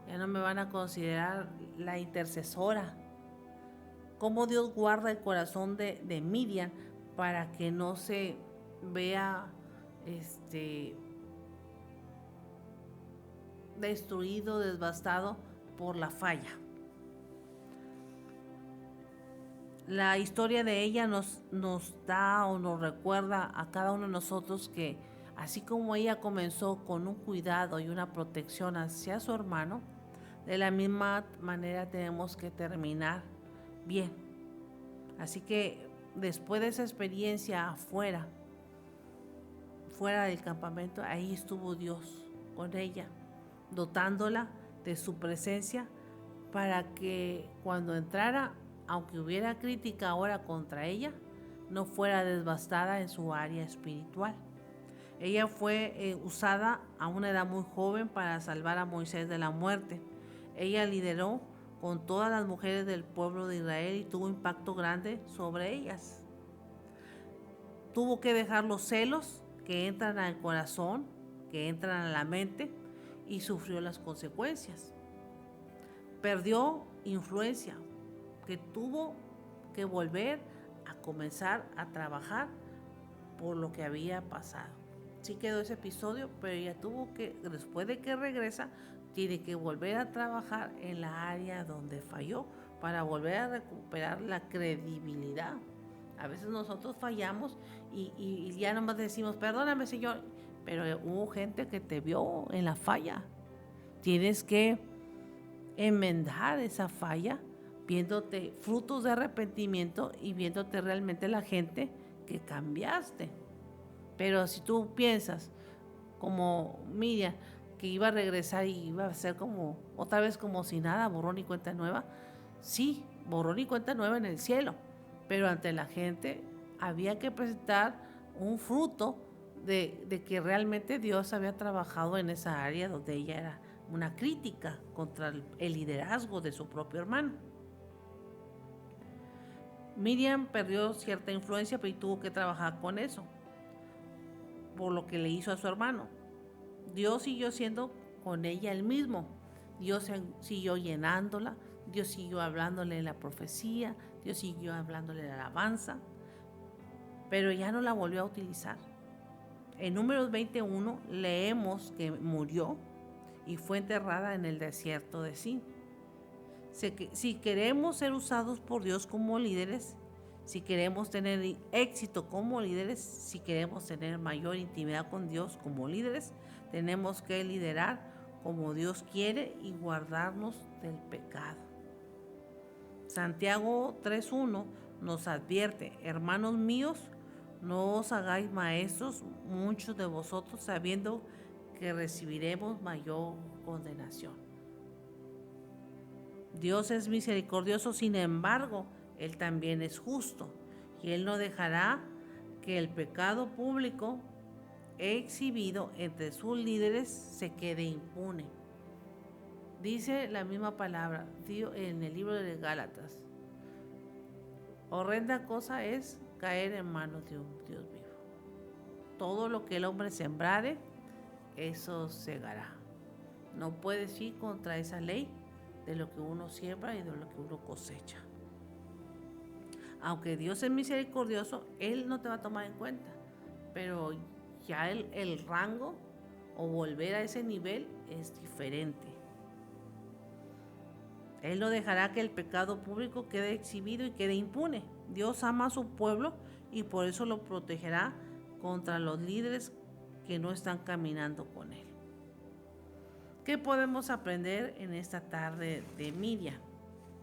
Speaker 1: Ya no me van a considerar la intercesora. Cómo Dios guarda el corazón de Miriam para que no se vea destruido, devastado por la falla. La historia de ella nos da o nos recuerda a cada uno de nosotros que así como ella comenzó con un cuidado y una protección hacia su hermano, de la misma manera tenemos que terminar bien. Así que después de esa experiencia fuera del campamento, ahí estuvo Dios con ella, dotándola de su presencia para que cuando entrara, aunque hubiera crítica ahora contra ella, no fuera devastada en su área espiritual. Ella fue usada a una edad muy joven para salvar a Moisés de la muerte. Ella lideró con todas las mujeres del pueblo de Israel y tuvo impacto grande sobre ellas. Tuvo que dejar los celos que entran al corazón, que entran a la mente, y sufrió las consecuencias. Perdió influencia, que tuvo que volver a comenzar a trabajar por lo que había pasado. Sí quedó ese episodio, pero ella tuvo que, después de que regresa, tiene que volver a trabajar en la área donde falló para volver a recuperar la credibilidad. A veces nosotros fallamos y ya nomás decimos, perdóname, Señor, pero hubo gente que te vio en la falla. Tienes que enmendar esa falla, viéndote frutos de arrepentimiento y viéndote realmente la gente que cambiaste. Pero si tú piensas como Miriam, que iba a regresar y iba a ser como otra vez como si nada, borrón y cuenta nueva, sí, borrón y cuenta nueva en el cielo, pero ante la gente había que presentar un fruto de que realmente Dios había trabajado en esa área donde ella era una crítica contra el liderazgo de su propio hermano. Miriam perdió cierta influencia, pero tuvo que trabajar con eso, por lo que le hizo a su hermano. Dios siguió siendo con ella el mismo. Dios siguió llenándola, Dios siguió hablándole la profecía, Dios siguió hablándole la alabanza, pero ya no la volvió a utilizar. En Números 21 leemos que murió y fue enterrada en el desierto de Sin. Si queremos ser usados por Dios como líderes, si queremos tener éxito como líderes, si queremos tener mayor intimidad con Dios como líderes, tenemos que liderar como Dios quiere y guardarnos del pecado. Santiago 3:1 nos advierte, hermanos míos, no os hagáis maestros muchos de vosotros sabiendo que recibiremos mayor condenación. Dios es misericordioso, sin embargo, Él también es justo y Él no dejará que el pecado público exhibido entre sus líderes se quede impune. Dice la misma palabra en el libro de Gálatas: horrenda cosa es caer en manos de un Dios vivo. Todo lo que el hombre sembrare, eso segará. No puedes ir contra esa ley de lo que uno siembra y de lo que uno cosecha. Aunque Dios es misericordioso, Él no te va a tomar en cuenta, pero ya el rango o volver a ese nivel es diferente. Él no dejará que el pecado público quede exhibido y quede impune. Dios ama a su pueblo y por eso lo protegerá contra los líderes que no están caminando con Él. ¿Qué podemos aprender en esta tarde de Miriam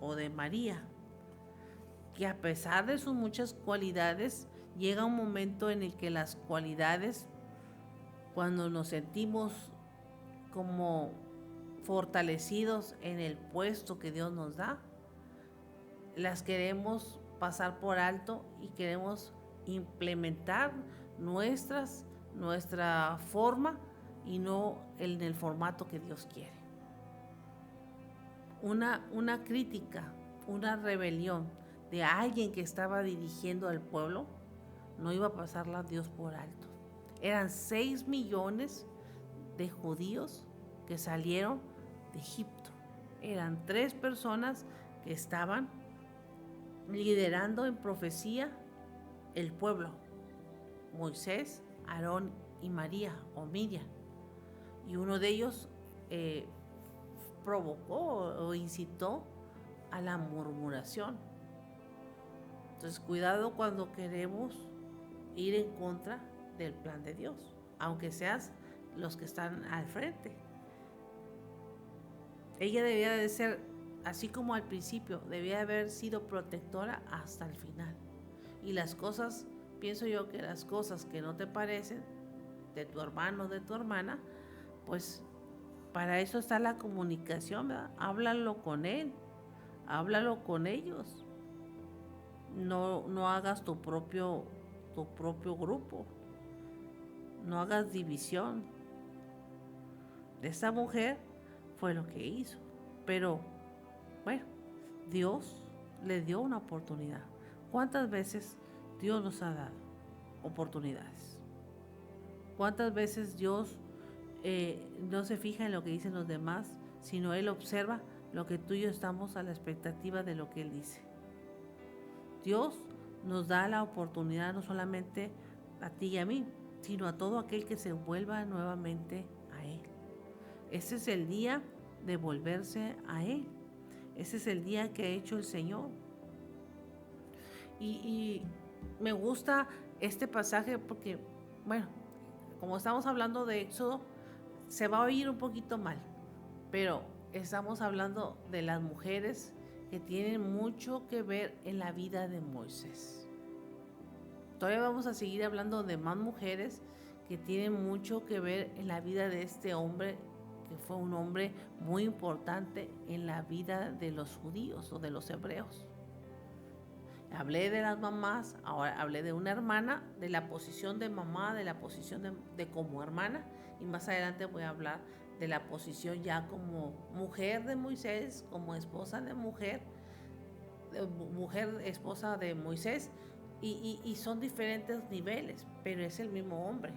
Speaker 1: o de María? Que a pesar de sus muchas cualidades, llega un momento en el que las cualidades, cuando nos sentimos como fortalecidos en el puesto que Dios nos da, las queremos pasar por alto y queremos implementar nuestra forma y no en el formato que Dios quiere. Una crítica, una rebelión de alguien que estaba dirigiendo al pueblo, no iba a pasarla a Dios por alto. Eran 6 millones de judíos que salieron de Egipto. Eran 3 personas que estaban liderando en profecía el pueblo: Moisés, Aarón y María o Miriam. Y uno de ellos provocó o incitó a la murmuración. Entonces, cuidado cuando queremos ir en contra del plan de Dios, aunque seas los que están al frente. Ella debía de ser, así como al principio, debía haber sido protectora hasta el final. Y las cosas, pienso yo que las cosas que no te parecen de tu hermano o de tu hermana, pues para eso está la comunicación, ¿verdad? Háblalo con él, háblalo con ellos. No hagas tu propio grupo, no hagas división. Esta mujer fue lo que hizo, pero bueno, Dios le dio una oportunidad. ¿Cuántas veces Dios nos ha dado oportunidades? ¿Cuántas veces Dios no se fija en lo que dicen los demás, sino Él observa lo que tú y yo estamos a la expectativa de lo que Él dice. Dios nos da la oportunidad no solamente a ti y a mí, sino a todo aquel que se vuelva nuevamente a Él. Ese es el día de volverse a Él. Ese es el día que ha hecho el Señor. Y me gusta este pasaje porque, bueno, como estamos hablando de Éxodo, se va a oír un poquito mal, pero estamos hablando de las mujeres que tienen mucho que ver en la vida de Moisés. Todavía vamos a seguir hablando de más mujeres que tienen mucho que ver en la vida de este hombre, que fue un hombre muy importante en la vida de los judíos o de los hebreos. Hablé de las mamás, ahora hablé de una hermana, de la posición de mamá, de la posición de como hermana, y más adelante voy a hablar de la posición ya como mujer de Moisés, como esposa de mujer esposa de Moisés, y son diferentes niveles, pero es el mismo hombre.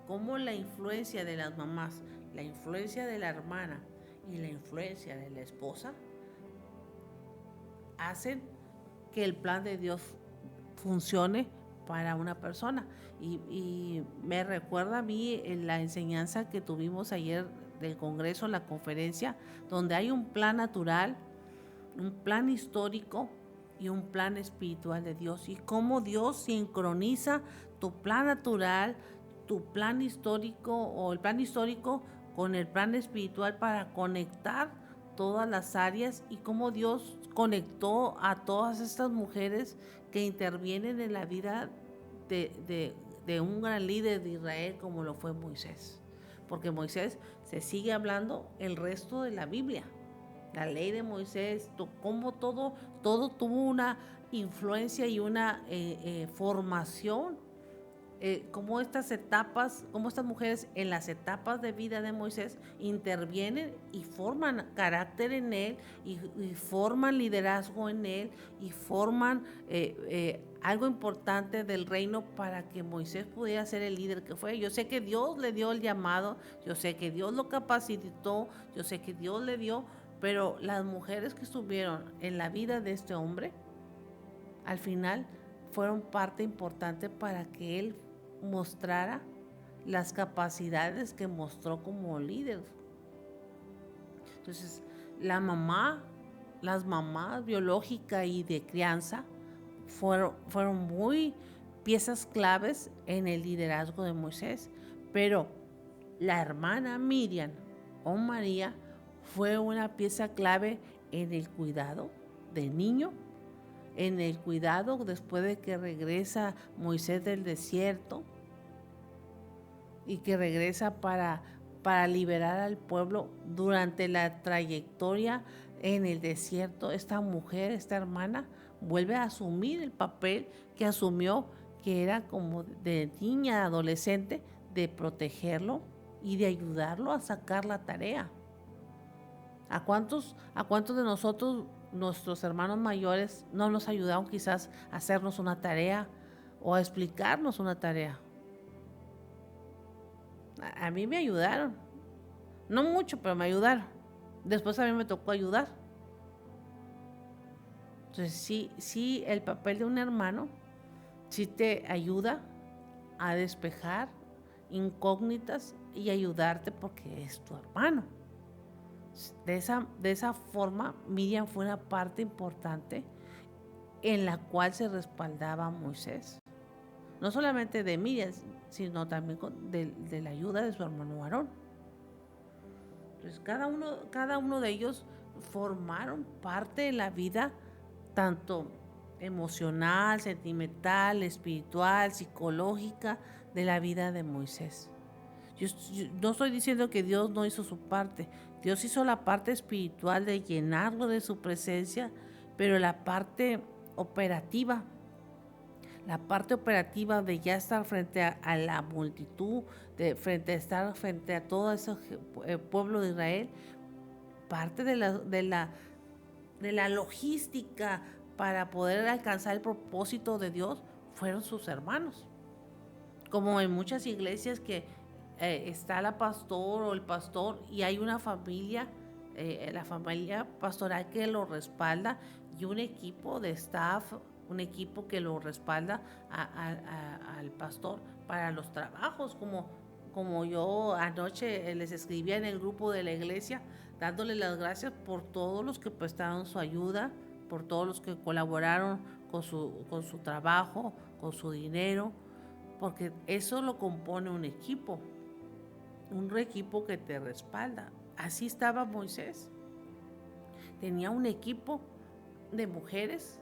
Speaker 1: Como la influencia de las mamás, la influencia de la hermana y la influencia de la esposa hacen que el plan de Dios funcione para una persona. Y me recuerda a mí en la enseñanza que tuvimos ayer del Congreso, la conferencia, donde hay un plan natural, un plan histórico y un plan espiritual de Dios, y cómo Dios sincroniza tu plan natural, tu plan histórico o el plan histórico con el plan espiritual para conectar todas las áreas, y cómo Dios conectó a todas estas mujeres que intervienen en la vida de un gran líder de Israel como lo fue Moisés. Porque Moisés se sigue hablando el resto de la Biblia. La ley de Moisés, como todo tuvo una influencia y una formación, como estas mujeres en las etapas de vida de Moisés intervienen y forman carácter en él, y forman liderazgo en él, y forman algo importante del reino para que Moisés pudiera ser el líder que fue. Yo sé que Dios le dio el llamado, yo sé que Dios lo capacitó, yo sé que Dios le dio, pero las mujeres que estuvieron en la vida de este hombre, al final fueron parte importante para que él mostrara las capacidades que mostró como líder. Entonces, las mamás biológicas y de crianza fueron muy piezas claves en el liderazgo de Moisés, pero la hermana Miriam o María fue una pieza clave en el cuidado del niño, en el cuidado después de que regresa Moisés del desierto y que regresa para liberar al pueblo. Durante la trayectoria en el desierto, esta mujer, esta hermana, vuelve a asumir el papel que asumió, que era como de niña, adolescente, de protegerlo y de ayudarlo a sacar la tarea. ¿A cuántos de nosotros, nuestros hermanos mayores, no nos ayudaron quizás a hacernos una tarea o a explicarnos una tarea? A mí me ayudaron, no mucho, pero me ayudaron. Después a mí me tocó ayudar. Entonces sí, el papel de un hermano sí te ayuda a despejar incógnitas y ayudarte porque es tu hermano. De esa forma, Miriam fue una parte importante en la cual se respaldaba a Moisés. No solamente de Miriam, sino también de la ayuda de su hermano Aarón. Entonces, cada uno de ellos formaron parte de la vida, tanto emocional, sentimental, espiritual, psicológica, de la vida de Moisés. Yo no estoy diciendo que Dios no hizo su parte. Dios hizo la parte espiritual de llenarlo de su presencia, pero la parte operativa de ya estar frente a la multitud, estar frente a todo ese pueblo de Israel, parte de la logística para poder alcanzar el propósito de Dios fueron sus hermanos. Como en muchas iglesias que está la pastor o el pastor y hay una familia, la familia pastoral que lo respalda y un equipo de staff, un equipo que lo respalda al pastor para los trabajos, como yo anoche les escribía en el grupo de la iglesia, dándole las gracias por todos los que prestaron su ayuda, por todos los que colaboraron con su trabajo, con su dinero, porque eso lo compone un equipo que te respalda. Así estaba Moisés. Tenía un equipo de mujeres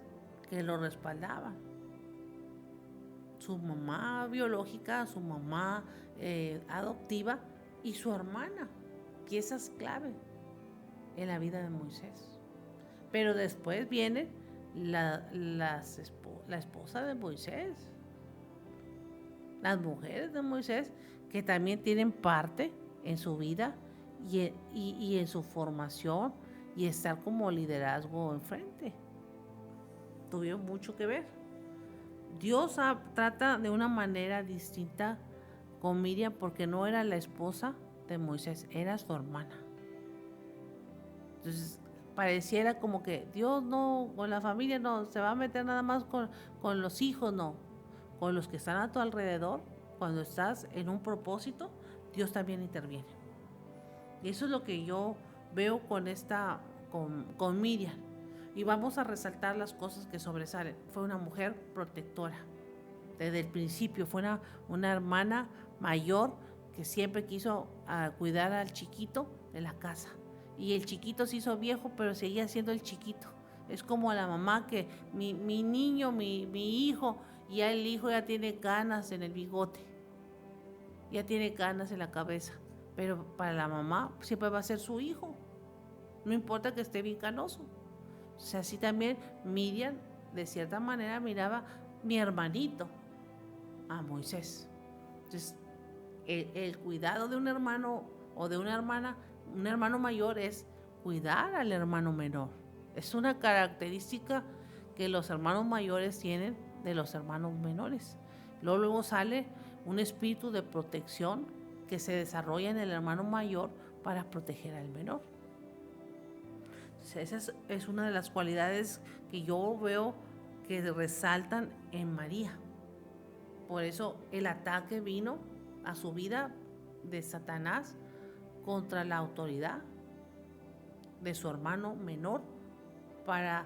Speaker 1: que lo respaldaban. Su mamá biológica, su mamá adoptiva y su hermana, piezas clave en la vida de Moisés. Pero después viene la esposa de Moisés, las mujeres de Moisés, que también tienen parte en su vida y en su formación y estar como liderazgo enfrente. Tuvieron mucho que ver. Dios trata de una manera distinta con Miriam porque no era la esposa de Moisés, era su hermana. Entonces pareciera como que Dios no, con la familia no, se va a meter nada más con los hijos, no. Con los que están a tu alrededor, cuando estás en un propósito, Dios también interviene. Y eso es lo que yo veo con Miriam. Y vamos a resaltar las cosas que sobresalen. Fue una mujer protectora. Desde el principio fue una hermana mayor que siempre quiso cuidar al chiquito de la casa. Y el chiquito se hizo viejo, pero seguía siendo el chiquito. Es como la mamá que mi niño, mi hijo, y ya el hijo ya tiene canas en el bigote, ya tiene canas en la cabeza. Pero para la mamá siempre va a ser su hijo. No importa que esté bien canoso. O sea, así también Miriam, de cierta manera, miraba mi hermanito, a Moisés. Entonces, el cuidado de un hermano o de una hermana, un hermano mayor, es cuidar al hermano menor. Es una característica que los hermanos mayores tienen de los hermanos menores. Luego sale un espíritu de protección que se desarrolla en el hermano mayor para proteger al menor. Esa es una de las cualidades que yo veo que resaltan en María. Por eso el ataque vino a su vida de Satanás contra la autoridad de su hermano menor para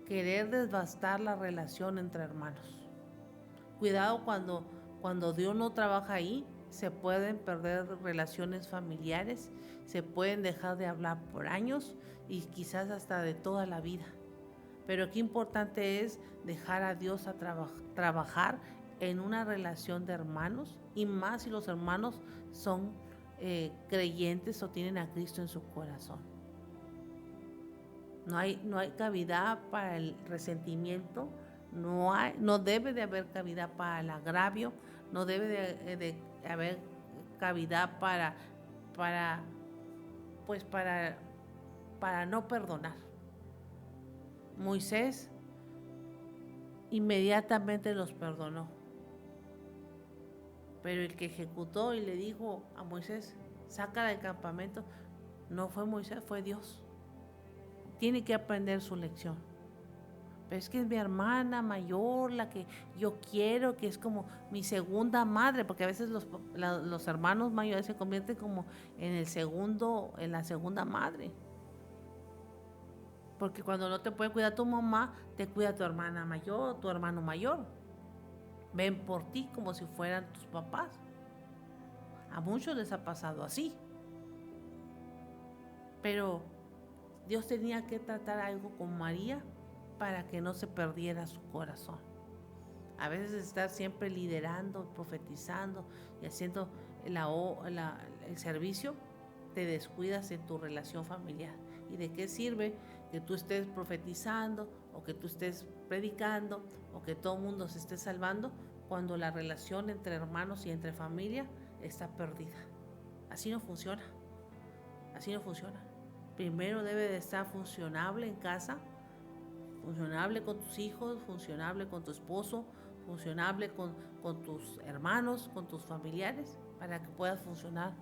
Speaker 1: querer devastar la relación entre hermanos. Cuidado cuando Dios no trabaja ahí, se pueden perder relaciones familiares, se pueden dejar de hablar por años y quizás hasta de toda la vida. Pero qué importante es dejar a Dios trabajar en una relación de hermanos, y más si los hermanos son creyentes o tienen a Cristo en su corazón. No hay cavidad para el resentimiento, no debe de haber cavidad para el agravio, no debe de haber cavidad para no perdonar. Moisés inmediatamente los perdonó, pero el que ejecutó y le dijo a Moisés, sácala del campamento, no fue Moisés, fue Dios. Tiene que aprender su lección. Pero es que es mi hermana mayor, la que yo quiero, que es como mi segunda madre, porque a veces los hermanos mayores se convierten como en la segunda madre. Porque cuando no te puede cuidar tu mamá, te cuida tu hermana mayor, tu hermano mayor. Ven por ti como si fueran tus papás. A muchos les ha pasado así. Pero Dios tenía que tratar algo con María para que no se perdiera su corazón. A veces estar siempre liderando, profetizando y haciendo el servicio, te descuidas en tu relación familiar. ¿Y de qué sirve que tú estés profetizando o que tú estés predicando o que todo el mundo se esté salvando cuando la relación entre hermanos y entre familia está perdida? Así no funciona. Así no funciona. Primero debe de estar funcionable en casa, funcionable con tus hijos, funcionable con tu esposo, funcionable con tus hermanos, con tus familiares, para que puedas funcionar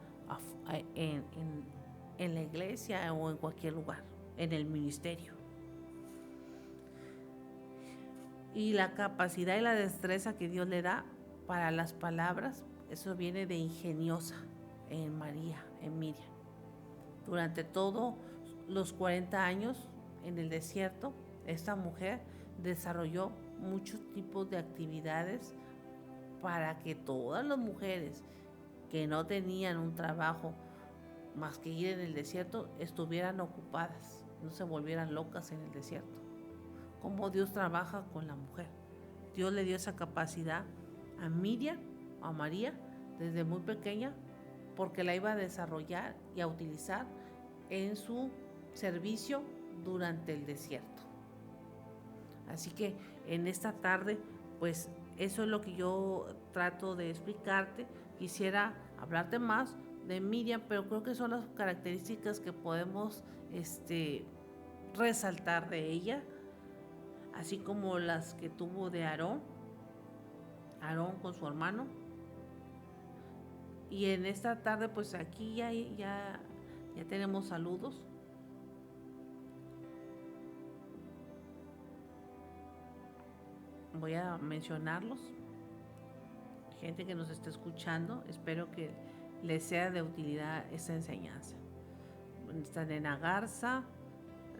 Speaker 1: en la iglesia o en cualquier lugar, en el ministerio. Y la capacidad y la destreza que Dios le da para las palabras, eso viene de ingeniosa en María, en Miriam. Durante todos los 40 años en el desierto, esta mujer desarrolló muchos tipos de actividades para que todas las mujeres que no tenían un trabajo más que ir en el desierto estuvieran ocupadas, no se volvieran locas en el desierto. Cómo Dios trabaja con la mujer. Dios le dio esa capacidad a Miriam, a María, desde muy pequeña, porque la iba a desarrollar y a utilizar en su servicio durante el desierto. Así que en esta tarde, pues eso es lo que yo trato de explicarte. Quisiera hablarte más de Miriam, pero creo que son las características que podemos resaltar de ella, así como las que tuvo de Aarón con su hermano. Y en esta tarde, pues aquí ya tenemos saludos. Voy a mencionarlos. Gente que nos está escuchando, espero que les sea de utilidad esta enseñanza. Está Nena Garza,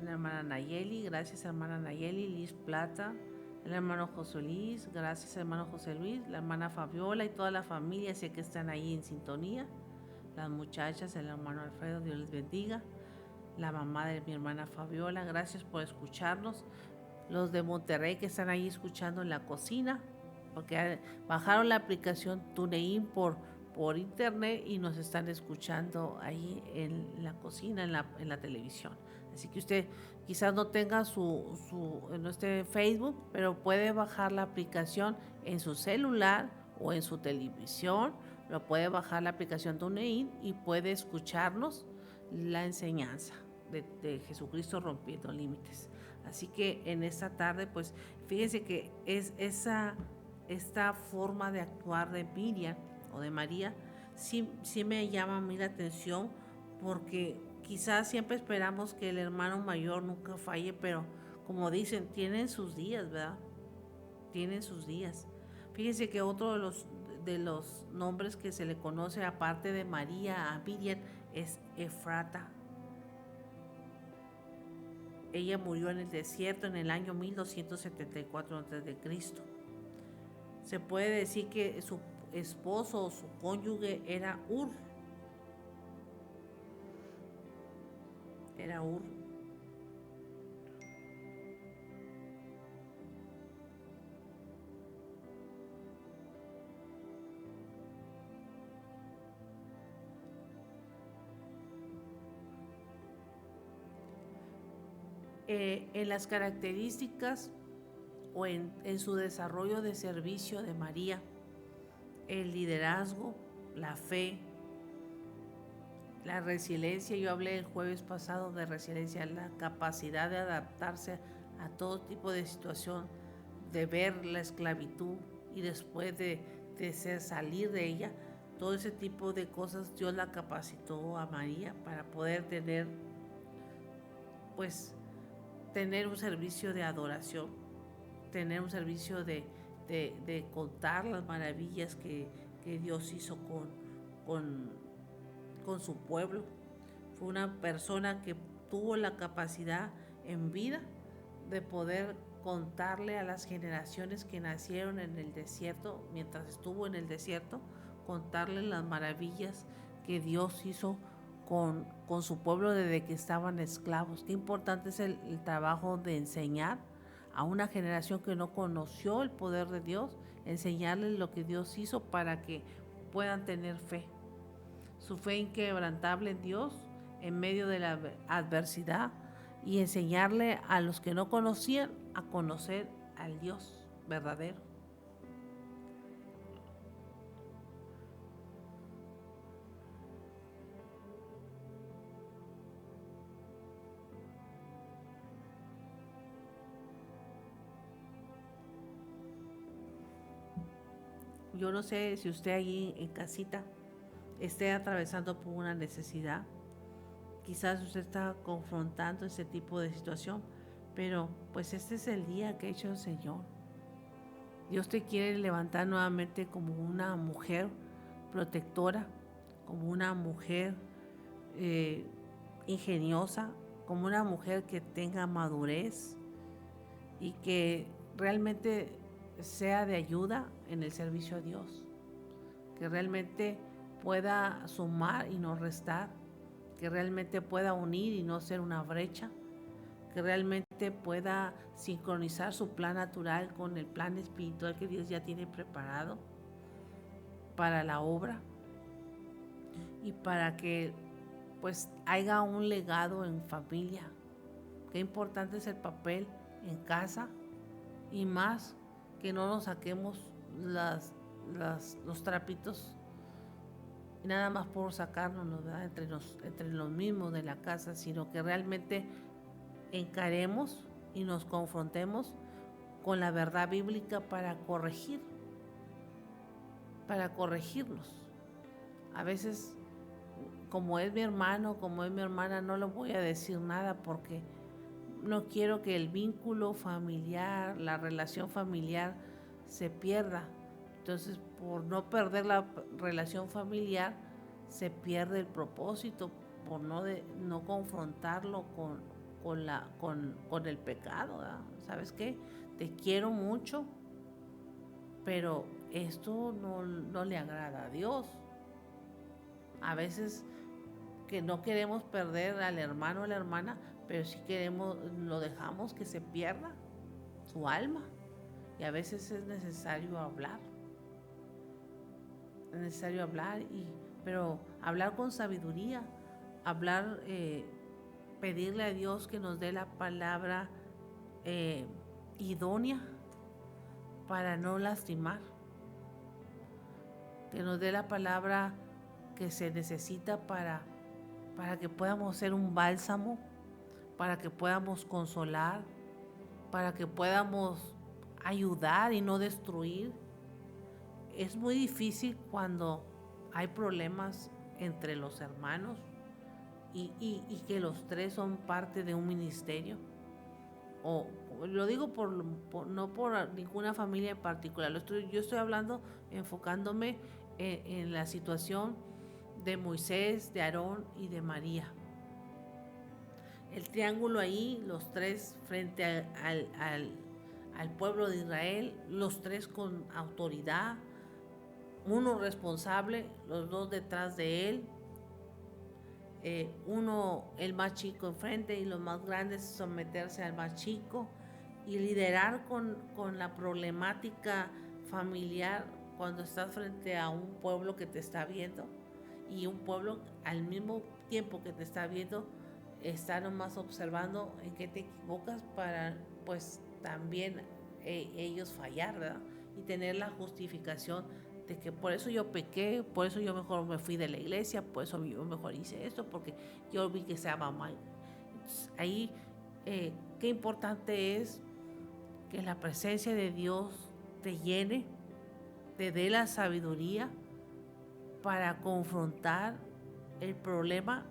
Speaker 1: la hermana Nayeli, gracias hermana Nayeli, Liz Plata, el hermano José Luis, gracias hermano José Luis, la hermana Fabiola y toda la familia, sé que están ahí en sintonía, las muchachas, el hermano Alfredo, Dios les bendiga, la mamá de mi hermana Fabiola, gracias por escucharnos, los de Monterrey que están ahí escuchando en la cocina, porque bajaron la aplicación TuneIn por internet y nos están escuchando ahí en la cocina, en la televisión. Así que usted quizás no tenga no esté en Facebook, pero puede bajar la aplicación en su celular o en su televisión, lo puede bajar la aplicación TuneIn y puede escucharnos la enseñanza de Jesucristo rompiendo límites. Así que en esta tarde, pues fíjense que es esta forma de actuar de Miriam o de María, sí me llama a mí la atención, porque quizás siempre esperamos que el hermano mayor nunca falle, pero como dicen, tienen sus días, ¿verdad? Tienen sus días. Fíjense que otro de los nombres que se le conoce, aparte de María a Miriam, es Efrata. Ella murió en el desierto en el año 1274 a.C. Se puede decir que su esposo o su cónyuge era Ur. Era Ur. En las características o en su desarrollo de servicio de María, el liderazgo, la fe, la resiliencia. Yo hablé el jueves pasado de resiliencia, la capacidad de adaptarse a todo tipo de situación, de ver la esclavitud y después de salir de ella, todo ese tipo de cosas Dios la capacitó a María para poder tener un servicio de adoración, tener un servicio de contar las maravillas que Dios hizo con su pueblo. Fue una persona que tuvo la capacidad en vida de poder contarle a las generaciones que nacieron en el desierto, mientras estuvo en el desierto, contarle las maravillas que Dios hizo con su pueblo desde que estaban esclavos. Qué importante es el trabajo de enseñar a una generación que no conoció el poder de Dios, enseñarles lo que Dios hizo para que puedan tener fe. Su fe inquebrantable en Dios en medio de la adversidad, y enseñarle a los que no conocían a conocer al Dios verdadero. yo no sé si usted allí en casita esté atravesando por una necesidad. Quizás usted está confrontando ese tipo de situación, pero pues este es el día que ha hecho el Señor. Dios te quiere levantar nuevamente como una mujer protectora, como una mujer ingeniosa, como una mujer que tenga madurez y que realmente sea de ayuda en el servicio a Dios, que realmente pueda sumar y no restar, que realmente pueda unir y no ser una brecha, que realmente pueda sincronizar su plan natural con el plan espiritual que Dios ya tiene preparado para la obra y para que pues haya un legado en familia. Qué importante es el papel en casa y más que no nos saquemos los trapitos nada más por sacárnoslos, ¿verdad? Entre los mismos de la casa, sino que realmente encaremos y nos confrontemos con la verdad bíblica para corregirnos. A veces, como es mi hermano, como es mi hermana, no le voy a decir nada porque no quiero que el vínculo familiar, la relación familiar se pierda. Entonces, por no perder la relación familiar, se pierde el propósito, por no confrontarlo con el pecado, ¿verdad? ¿Sabes qué? Te quiero mucho, pero esto no le agrada a Dios. A veces que no queremos perder al hermano o a la hermana, pero sí lo dejamos que se pierda su alma. Y a veces es necesario hablar. Es necesario hablar, pero hablar con sabiduría, hablar, pedirle a Dios que nos dé la palabra idónea para no lastimar, que nos dé la palabra que se necesita para que podamos ser un bálsamo, para que podamos consolar, para que podamos ayudar y no destruir. Es muy difícil cuando hay problemas entre los hermanos y que los tres son parte de un ministerio. O lo digo no por ninguna familia en particular. Yo estoy hablando, enfocándome en la situación de Moisés, de Aarón y de María. El triángulo ahí, los tres frente al pueblo de Israel, los tres con autoridad, uno responsable, los dos detrás de él, uno el más chico enfrente y los más grandes someterse al más chico y liderar con la problemática familiar cuando estás frente a un pueblo que te está viendo y un pueblo al mismo tiempo que te está viendo está nomás observando en qué te equivocas para pues también ellos fallar, ¿verdad? Y tener la justificación de que por eso yo pequé, por eso yo mejor me fui de la iglesia, por eso yo mejor hice esto, porque yo vi que estaba mal. Entonces, ahí qué importante es que la presencia de Dios te llene, te dé la sabiduría para confrontar el problema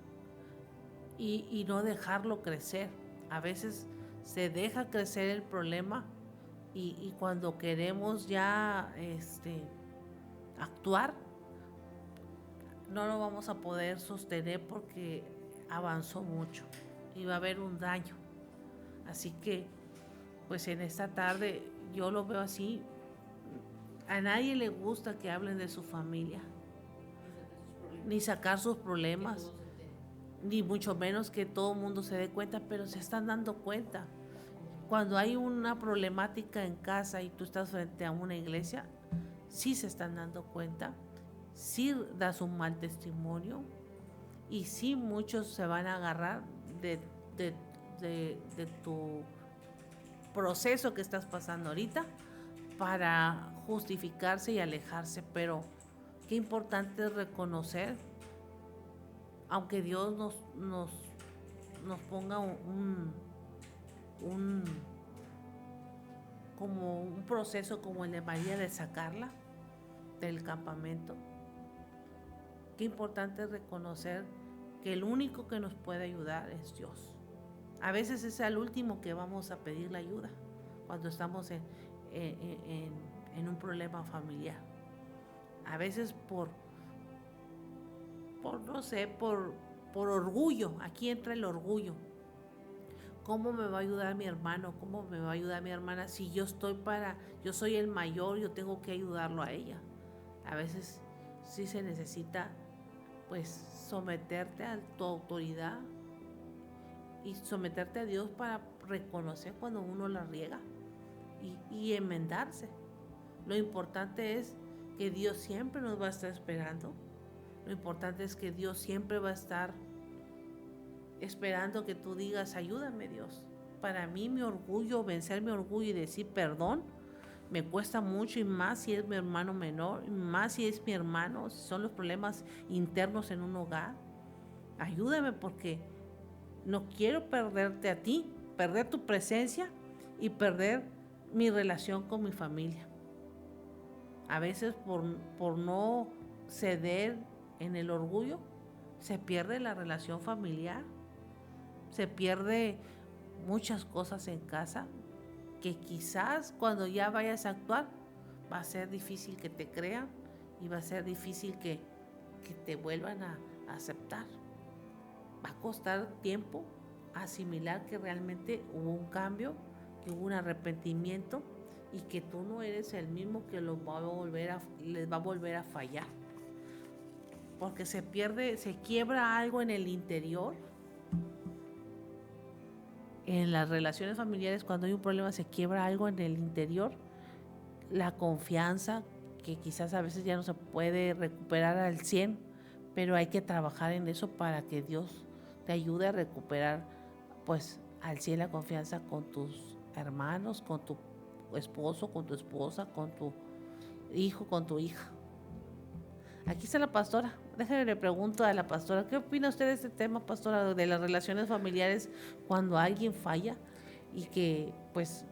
Speaker 1: y no dejarlo crecer. A veces se deja crecer el problema y cuando queremos ya actuar, no lo vamos a poder sostener porque avanzó mucho y va a haber un daño. Así que, pues en esta tarde yo lo veo así. A nadie le gusta que hablen de su familia, ni sacar sus problemas, ni mucho menos que todo el mundo se dé cuenta, pero se están dando cuenta. Cuando hay una problemática en casa y tú estás frente a una iglesia, sí se están dando cuenta, sí das un mal testimonio y sí muchos se van a agarrar de tu proceso que estás pasando ahorita para justificarse y alejarse, pero qué importante es reconocer, aunque Dios nos ponga como un proceso como el de María de sacarla, del campamento. Qué importante es reconocer que el único que nos puede ayudar es Dios. A veces es al último que vamos a pedir la ayuda cuando estamos en un problema familiar. A veces por no sé, por orgullo. Aquí entra el orgullo. ¿Cómo me va a ayudar mi hermano? ¿Cómo me va a ayudar mi hermana? Si yo soy el mayor, yo tengo que ayudarlo a ella. A veces sí se necesita, pues, someterte a tu autoridad y someterte a Dios para reconocer cuando uno la riega y enmendarse. Lo importante es que Dios siempre nos va a estar esperando. Lo importante es que Dios siempre va a estar esperando que tú digas, ayúdame Dios. Para mí mi orgullo, vencer mi orgullo y decir perdón, me cuesta mucho, y más si es mi hermano menor, y más si es mi hermano, si son los problemas internos en un hogar. Ayúdame, porque no quiero perderte a ti, perder tu presencia y perder mi relación con mi familia. A veces por no ceder en el orgullo, se pierde la relación familiar, se pierde muchas cosas en casa que quizás cuando ya vayas a actuar va a ser difícil que te crean y va a ser difícil que te vuelvan a aceptar. Va a costar tiempo asimilar que realmente hubo un cambio, que hubo un arrepentimiento y que tú no eres el mismo que les va a volver a fallar. Porque se quiebra algo en el interior. En las relaciones familiares, cuando hay un problema, se quiebra algo en el interior. La confianza, que quizás a veces ya no se puede recuperar al 100, pero hay que trabajar en eso para que Dios te ayude a recuperar, pues, al 100 la confianza con tus hermanos, con tu esposo, con tu esposa, con tu hijo, con tu hija. Aquí está la pastora. Déjame le pregunto a la pastora, ¿qué opina usted de este tema, pastora, de las relaciones familiares cuando alguien falla? Y que, pues,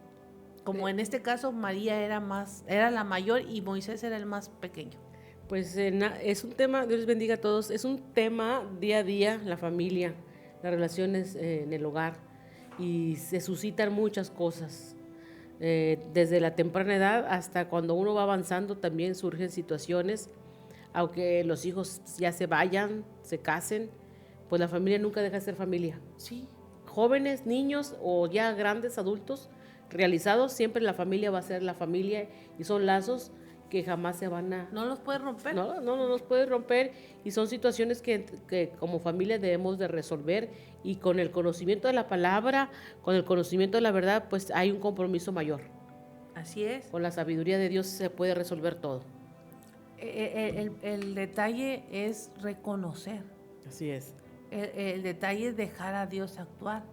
Speaker 1: como en este caso, María era la mayor y Moisés era el más pequeño.
Speaker 2: Pues es un tema, Dios les bendiga a todos, es un tema día a día, la familia, las relaciones en el hogar, y se suscitan muchas cosas. Desde la temprana edad hasta cuando uno va avanzando también surgen situaciones, aunque los hijos ya se vayan, se casen, pues la familia nunca deja de ser familia.
Speaker 1: Sí.
Speaker 2: Jóvenes, niños o ya grandes adultos realizados, siempre la familia va a ser la familia, y son lazos que jamás se van a...
Speaker 1: No los puedes romper.
Speaker 2: No los puedes romper, y son situaciones que como familia debemos de resolver, y con el conocimiento de la palabra, con el conocimiento de la verdad, pues hay un compromiso mayor.
Speaker 1: Así es.
Speaker 2: Con la sabiduría de Dios se puede resolver todo.
Speaker 1: El detalle es reconocer.
Speaker 2: Así es.
Speaker 1: El detalle es dejar a Dios actuar,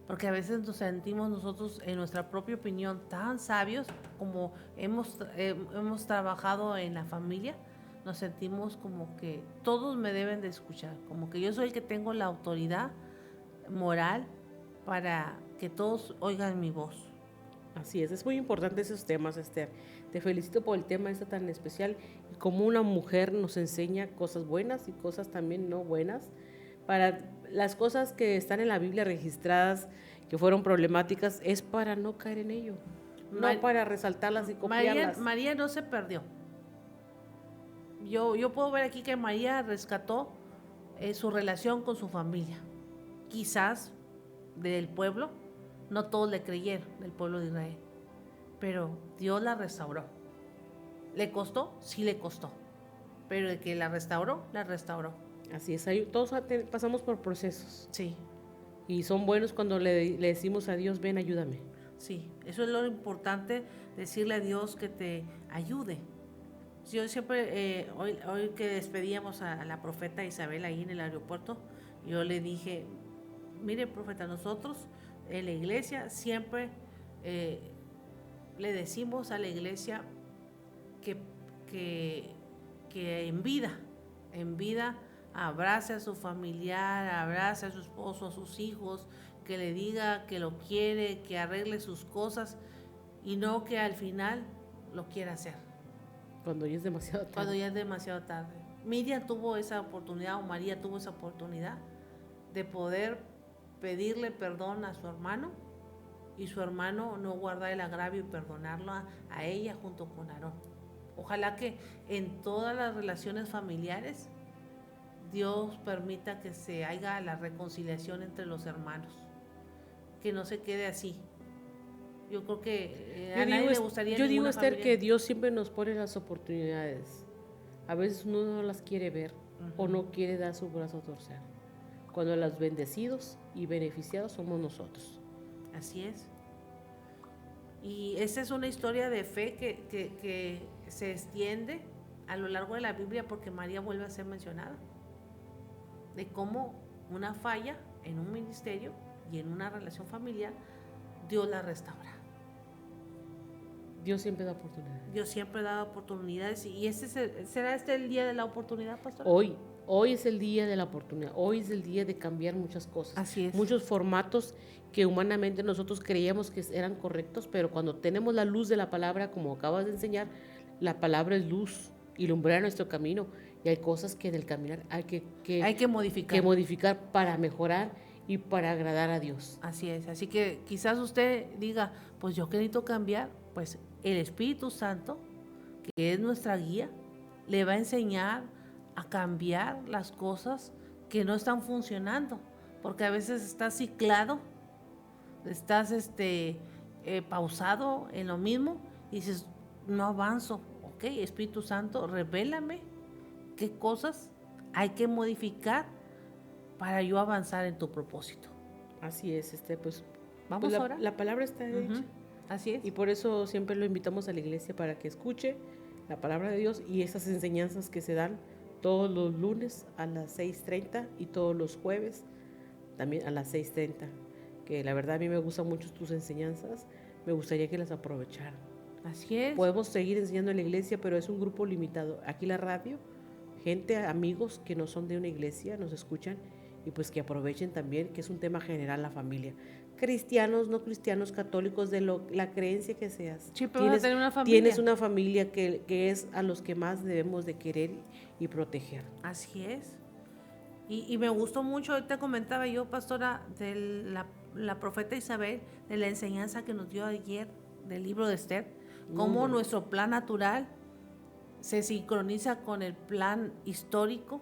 Speaker 1: porque a veces nos sentimos nosotros en nuestra propia opinión tan sabios como hemos trabajado en la familia. Nos sentimos como que todos me deben de escuchar, como que yo soy el que tengo la autoridad moral para que todos oigan mi voz.
Speaker 2: Así es muy importante esos temas, Esther. Te felicito por el tema este tan especial, y como una mujer nos enseña cosas buenas y cosas también no buenas. Para las cosas que están en la Biblia registradas, que fueron problemáticas, es para no caer en ello, no para resaltarlas y copiarlas.
Speaker 1: María no se perdió. Yo puedo ver aquí que María rescató su relación con su familia. Quizás del pueblo, no todos le creyeron, del pueblo de Israel, pero Dios la restauró. ¿Le costó? Sí le costó, pero el que la restauró, la restauró.
Speaker 2: Así es, todos pasamos por procesos.
Speaker 1: Sí.
Speaker 2: Y son buenos cuando le decimos a Dios, ven, ayúdame.
Speaker 1: Sí, eso es lo importante, decirle a Dios que te ayude. Yo siempre, hoy que despedíamos a la profeta Isabel ahí en el aeropuerto, yo le dije, mire profeta, nosotros en la iglesia siempre le decimos a la iglesia que en vida abrace a su familiar, abrace a su esposo, a sus hijos, que le diga que lo quiere, que arregle sus cosas, y no que al final lo quiera hacer.
Speaker 2: Cuando ya es demasiado tarde.
Speaker 1: Cuando ya es demasiado tarde. Miriam tuvo esa oportunidad, o María tuvo esa oportunidad de poder pedirle perdón a su hermano, y su hermano no guardar el agravio y perdonarlo a ella junto con Aarón. Ojalá que en todas las relaciones familiares Dios permita que se haga la reconciliación entre los hermanos, que no se quede así. Yo creo que a nadie le gustaría.
Speaker 2: Yo digo, Esther, que Dios siempre nos pone las oportunidades. A veces uno no las quiere ver, o no quiere dar su brazo a torcer. Cuando los bendecidos y beneficiados somos nosotros.
Speaker 1: Así es. Y esa es una historia de fe que se extiende a lo largo de la Biblia, porque María vuelve a ser mencionada, de cómo una falla en un ministerio y en una relación familiar, Dios la restaura.
Speaker 2: Dios siempre da oportunidades.
Speaker 1: Dios siempre da oportunidades. ¿Y será este el día de la oportunidad, pastor?
Speaker 2: Hoy es el día de la oportunidad. Hoy es el día de cambiar muchas cosas.
Speaker 1: Así es.
Speaker 2: Muchos formatos que humanamente nosotros creíamos que eran correctos, pero cuando tenemos la luz de la palabra, como acabas de enseñar, la palabra es luz, ilumina nuestro camino, y hay cosas que en el caminar hay que modificar para mejorar y para agradar a Dios.
Speaker 1: Así es. Así que quizás usted diga, pues yo que necesito cambiar. Pues el Espíritu Santo, que es nuestra guía, le va a enseñar a cambiar las cosas que no están funcionando, porque a veces estás ciclado, estás pausado en lo mismo y dices, no avanzo. Ok, Espíritu Santo, revélame qué cosas hay que modificar para yo avanzar en tu propósito.
Speaker 2: Así es, pues
Speaker 1: vamos ahora.
Speaker 2: La palabra está hecha.
Speaker 1: Así es.
Speaker 2: Y por eso siempre lo invitamos a la iglesia para que escuche la palabra de Dios y esas enseñanzas que se dan todos los lunes a las 6:30 y todos los jueves también a las 6:30. Que la verdad a mí me gustan mucho tus enseñanzas, me gustaría que las aprovecharan.
Speaker 1: Así es.
Speaker 2: Podemos seguir enseñando en la iglesia, pero es un grupo limitado. Aquí la radio, gente, amigos que no son de una iglesia, nos escuchan, y pues que aprovechen también, que es un tema general, la familia. Cristianos, no cristianos, católicos, de la creencia que seas.
Speaker 1: Sí, pero tener una familia.
Speaker 2: Tienes una familia que es a los que más debemos de querer y proteger.
Speaker 1: Así es. Y me gustó mucho, ahorita comentaba yo, pastora, de la profeta Isabel, de la enseñanza que nos dio ayer del libro de Esther, cómo nuestro plan natural se sincroniza con el plan histórico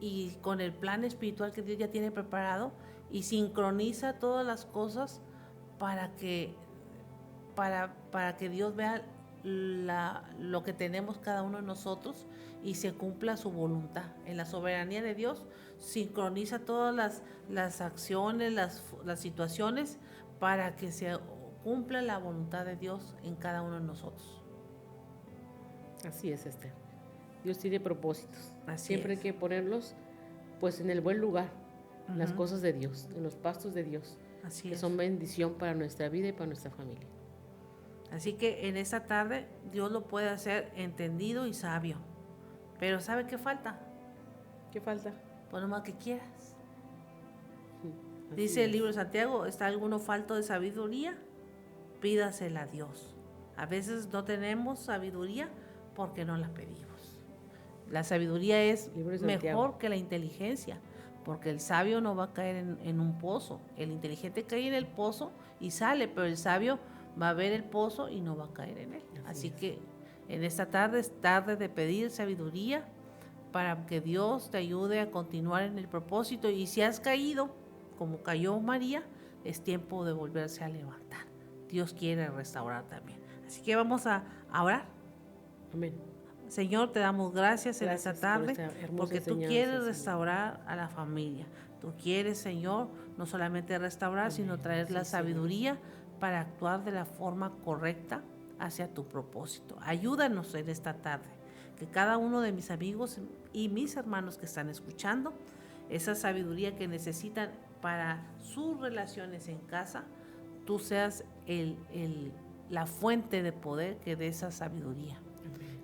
Speaker 1: y con el plan espiritual que Dios ya tiene preparado, y sincroniza todas las cosas para que Dios vea lo que tenemos cada uno de nosotros y se cumpla su voluntad. En la soberanía de Dios sincroniza todas las acciones, las situaciones, para que se cumpla la voluntad de Dios en cada uno de nosotros.
Speaker 2: Así es, Esther. Dios tiene propósitos. Siempre
Speaker 1: es.
Speaker 2: Hay que ponerlos pues en el buen lugar, en las cosas de Dios, en los pastos de Dios,
Speaker 1: Así
Speaker 2: que
Speaker 1: es.
Speaker 2: son bendición para nuestra vida y para nuestra familia.
Speaker 1: Así que en esta tarde Dios lo puede hacer entendido y sabio. Pero ¿sabe qué falta?
Speaker 2: ¿Qué falta?
Speaker 1: Pues nomás que quieras.
Speaker 2: Así
Speaker 1: Dice
Speaker 2: es.
Speaker 1: el libro de Santiago, ¿está alguno falto de sabiduría? Pídasela a Dios. A veces no tenemos sabiduría porque no la pedimos. La sabiduría es mejor que la inteligencia, porque el sabio no va a caer en un pozo. El inteligente cae en el pozo y sale, pero el sabio va a ver el pozo y no va a caer en él. Así que en esta tarde es tarde de pedir sabiduría para que Dios te ayude a continuar en el propósito. Y si has caído, como cayó María, es tiempo de volverse a levantar. Dios quiere restaurar también. Así que vamos a orar.
Speaker 2: Amén.
Speaker 1: Señor, te damos gracias en esta tarde, porque tú quieres
Speaker 2: Señor.
Speaker 1: restaurar a la familia. Tú quieres, Señor, no solamente restaurar,
Speaker 2: Amén.
Speaker 1: sino traer la
Speaker 2: Sí,
Speaker 1: sabiduría para actuar de la forma correcta hacia tu propósito. Ayúdanos en esta tarde, que cada uno de mis amigos y mis hermanos que están escuchando, esa sabiduría que necesitan para sus relaciones en casa, tú seas la fuente de poder que dé esa sabiduría.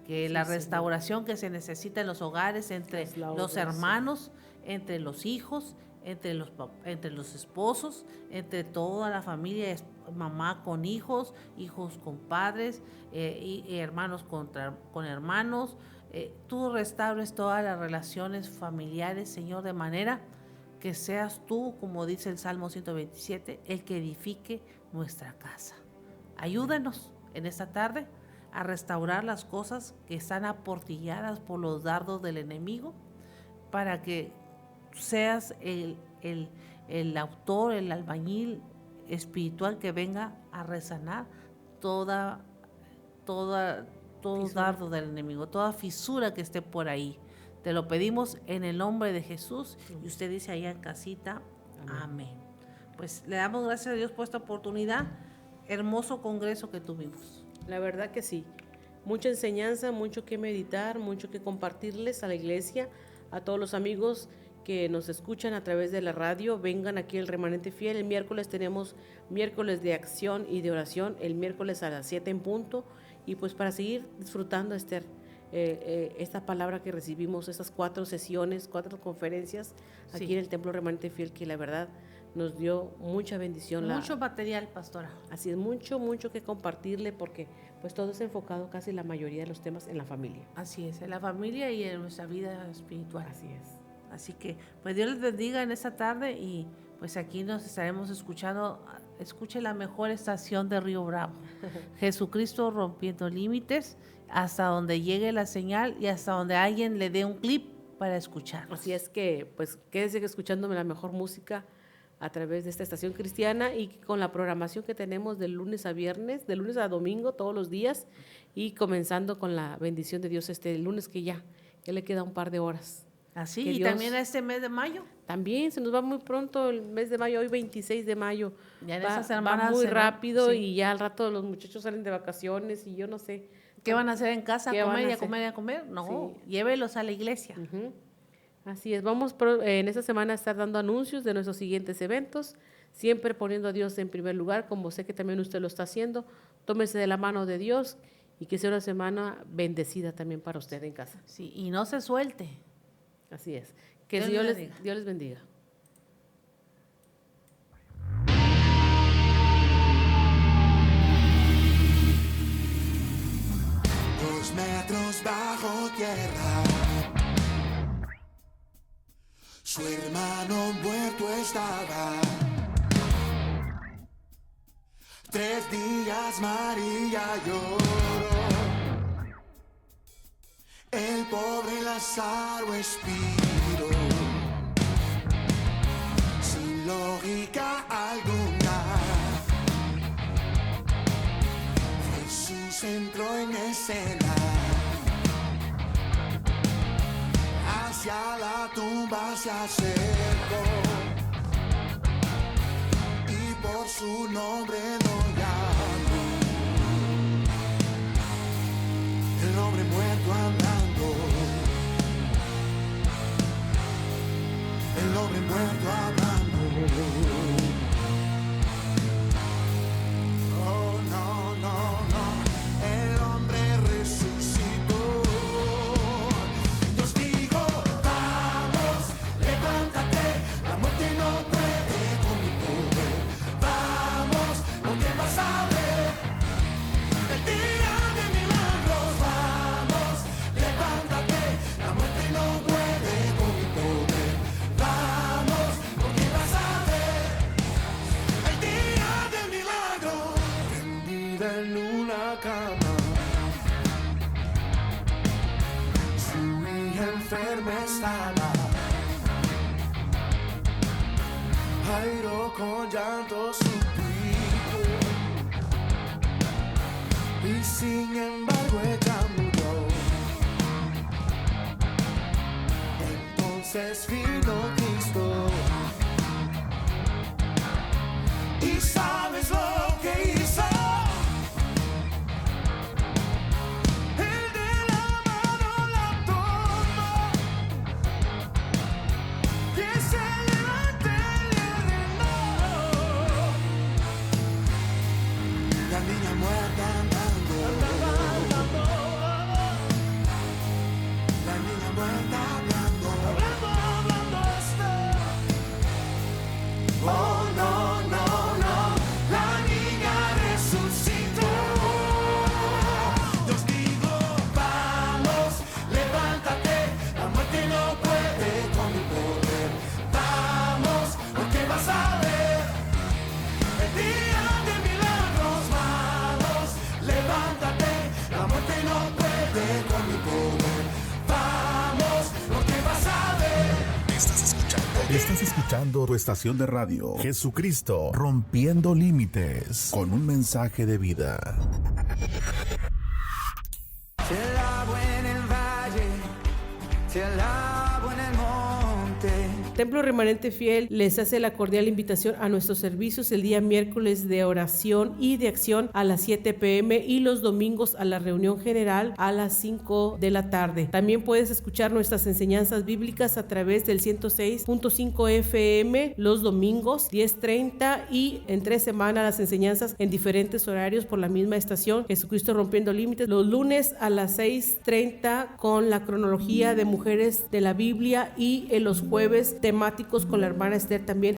Speaker 1: Que la restauración que se necesita en los hogares, entre los hermanos, entre los hijos, entre los esposos, entre toda la familia, mamá con hijos, hijos con padres, y hermanos con hermanos. Tú restaures todas las relaciones familiares, Señor, de manera que seas tú, como dice el Salmo 127, el que edifique nuestra casa. Ayúdanos en esta tarde a restaurar las cosas que están aportilladas por los dardos del enemigo, para que seas el autor, el albañil espiritual que venga a resanar todo dardo del enemigo, toda fisura que esté por ahí. Te lo pedimos en el nombre de Jesús. Y usted dice allá en casita, amén. Pues le damos gracias a Dios por esta oportunidad. Hermoso congreso que tuvimos.
Speaker 2: La verdad que sí. Mucha enseñanza, mucho que meditar, mucho que compartirles a la iglesia, a todos los amigos que nos escuchan a través de la radio. Vengan aquí al Remanente Fiel. El miércoles tenemos miércoles de acción y de oración, el miércoles a las 7 en punto. Y pues para seguir disfrutando, Esther, esta palabra que recibimos, estas 4 sesiones, 4 conferencias aquí en el Templo Remanente Fiel, que la verdad nos dio mucha bendición.
Speaker 1: Mucho material, pastora.
Speaker 2: Así es, mucho que compartirle, porque pues todo es enfocado, casi la mayoría de los temas, en la familia.
Speaker 1: Así es, en la familia y en nuestra vida espiritual.
Speaker 2: Así es.
Speaker 1: Así que pues Dios les bendiga en esta tarde, y pues aquí nos estaremos escuchando. Escuche la mejor estación de Río Bravo. Jesucristo rompiendo límites, hasta donde llegue la señal y hasta donde alguien le dé un clip para escuchar.
Speaker 2: Así es que pues quédese escuchándome la mejor música a través de esta estación cristiana, y con la programación que tenemos de lunes a viernes, de lunes a domingo, todos los días, y comenzando con la bendición de Dios el lunes, que ya le queda un par de horas.
Speaker 1: Así,
Speaker 2: que
Speaker 1: y
Speaker 2: Dios,
Speaker 1: también a este mes de mayo.
Speaker 2: También se nos va muy pronto el mes de mayo, hoy 26 de mayo.
Speaker 1: Ya en
Speaker 2: va muy rápido, y ya al rato los muchachos salen de vacaciones y yo no sé.
Speaker 1: ¿Qué van a hacer en casa? ¿Comer y a comer? No,
Speaker 2: sí.
Speaker 1: Llévelos a la iglesia.
Speaker 2: Uh-huh. Así es, vamos en esta semana a estar dando anuncios de nuestros siguientes eventos, siempre poniendo a Dios en primer lugar, como sé que también usted lo está haciendo. Tómese de la mano de Dios, y que sea una semana bendecida también para usted en casa.
Speaker 1: Sí, y no se suelte.
Speaker 2: Así es. Que Dios les bendiga.
Speaker 3: 2 metros bajo tierra, su hermano muerto estaba. 3 días María lloró, el pobre Lázaro expiró, sin lógica alguna. Jesús entró en escena, hacia la tumba se acercó, y por su nombre lo llamó. El hombre muerto andando, el hombre muerto hablando. Oh, no, no, no, el hombre resucitó. Dios dijo, vamos, levántate, la muerte no puede con mi poder. Vamos, porque vas a ver el día de milagros. Vamos, levántate, la muerte no puede con mi poder. Vamos, porque vas a ver el día de milagros. Tendida en una cama, su hija enferma estaba. Jairo con llanto suplicó, y sin embargo ella murió. Entonces vino Cristo, y sabes lo que hizo. Él de la mano la tomó, que se levante y le ordenó. La niña muerta andando, la niña muerta hablando, hablando,
Speaker 4: Estás escuchando tu estación de radio, Jesucristo, rompiendo límites, con un mensaje de vida.
Speaker 3: Te alabo en el valle, te alabo en el monte.
Speaker 2: Templo Remanente Fiel les hace la cordial invitación a nuestros servicios el día miércoles de oración y de acción a las 7 p.m. y los domingos a la reunión general a las 5 de la tarde. También puedes escuchar nuestras enseñanzas bíblicas a través del 106.5 FM los domingos 10:30 y entre semana las enseñanzas en diferentes horarios por la misma estación Jesucristo Rompiendo Límites, los lunes a las 6:30 con la cronología de mujeres de la Biblia y en los jueves temáticos con la hermana Esther también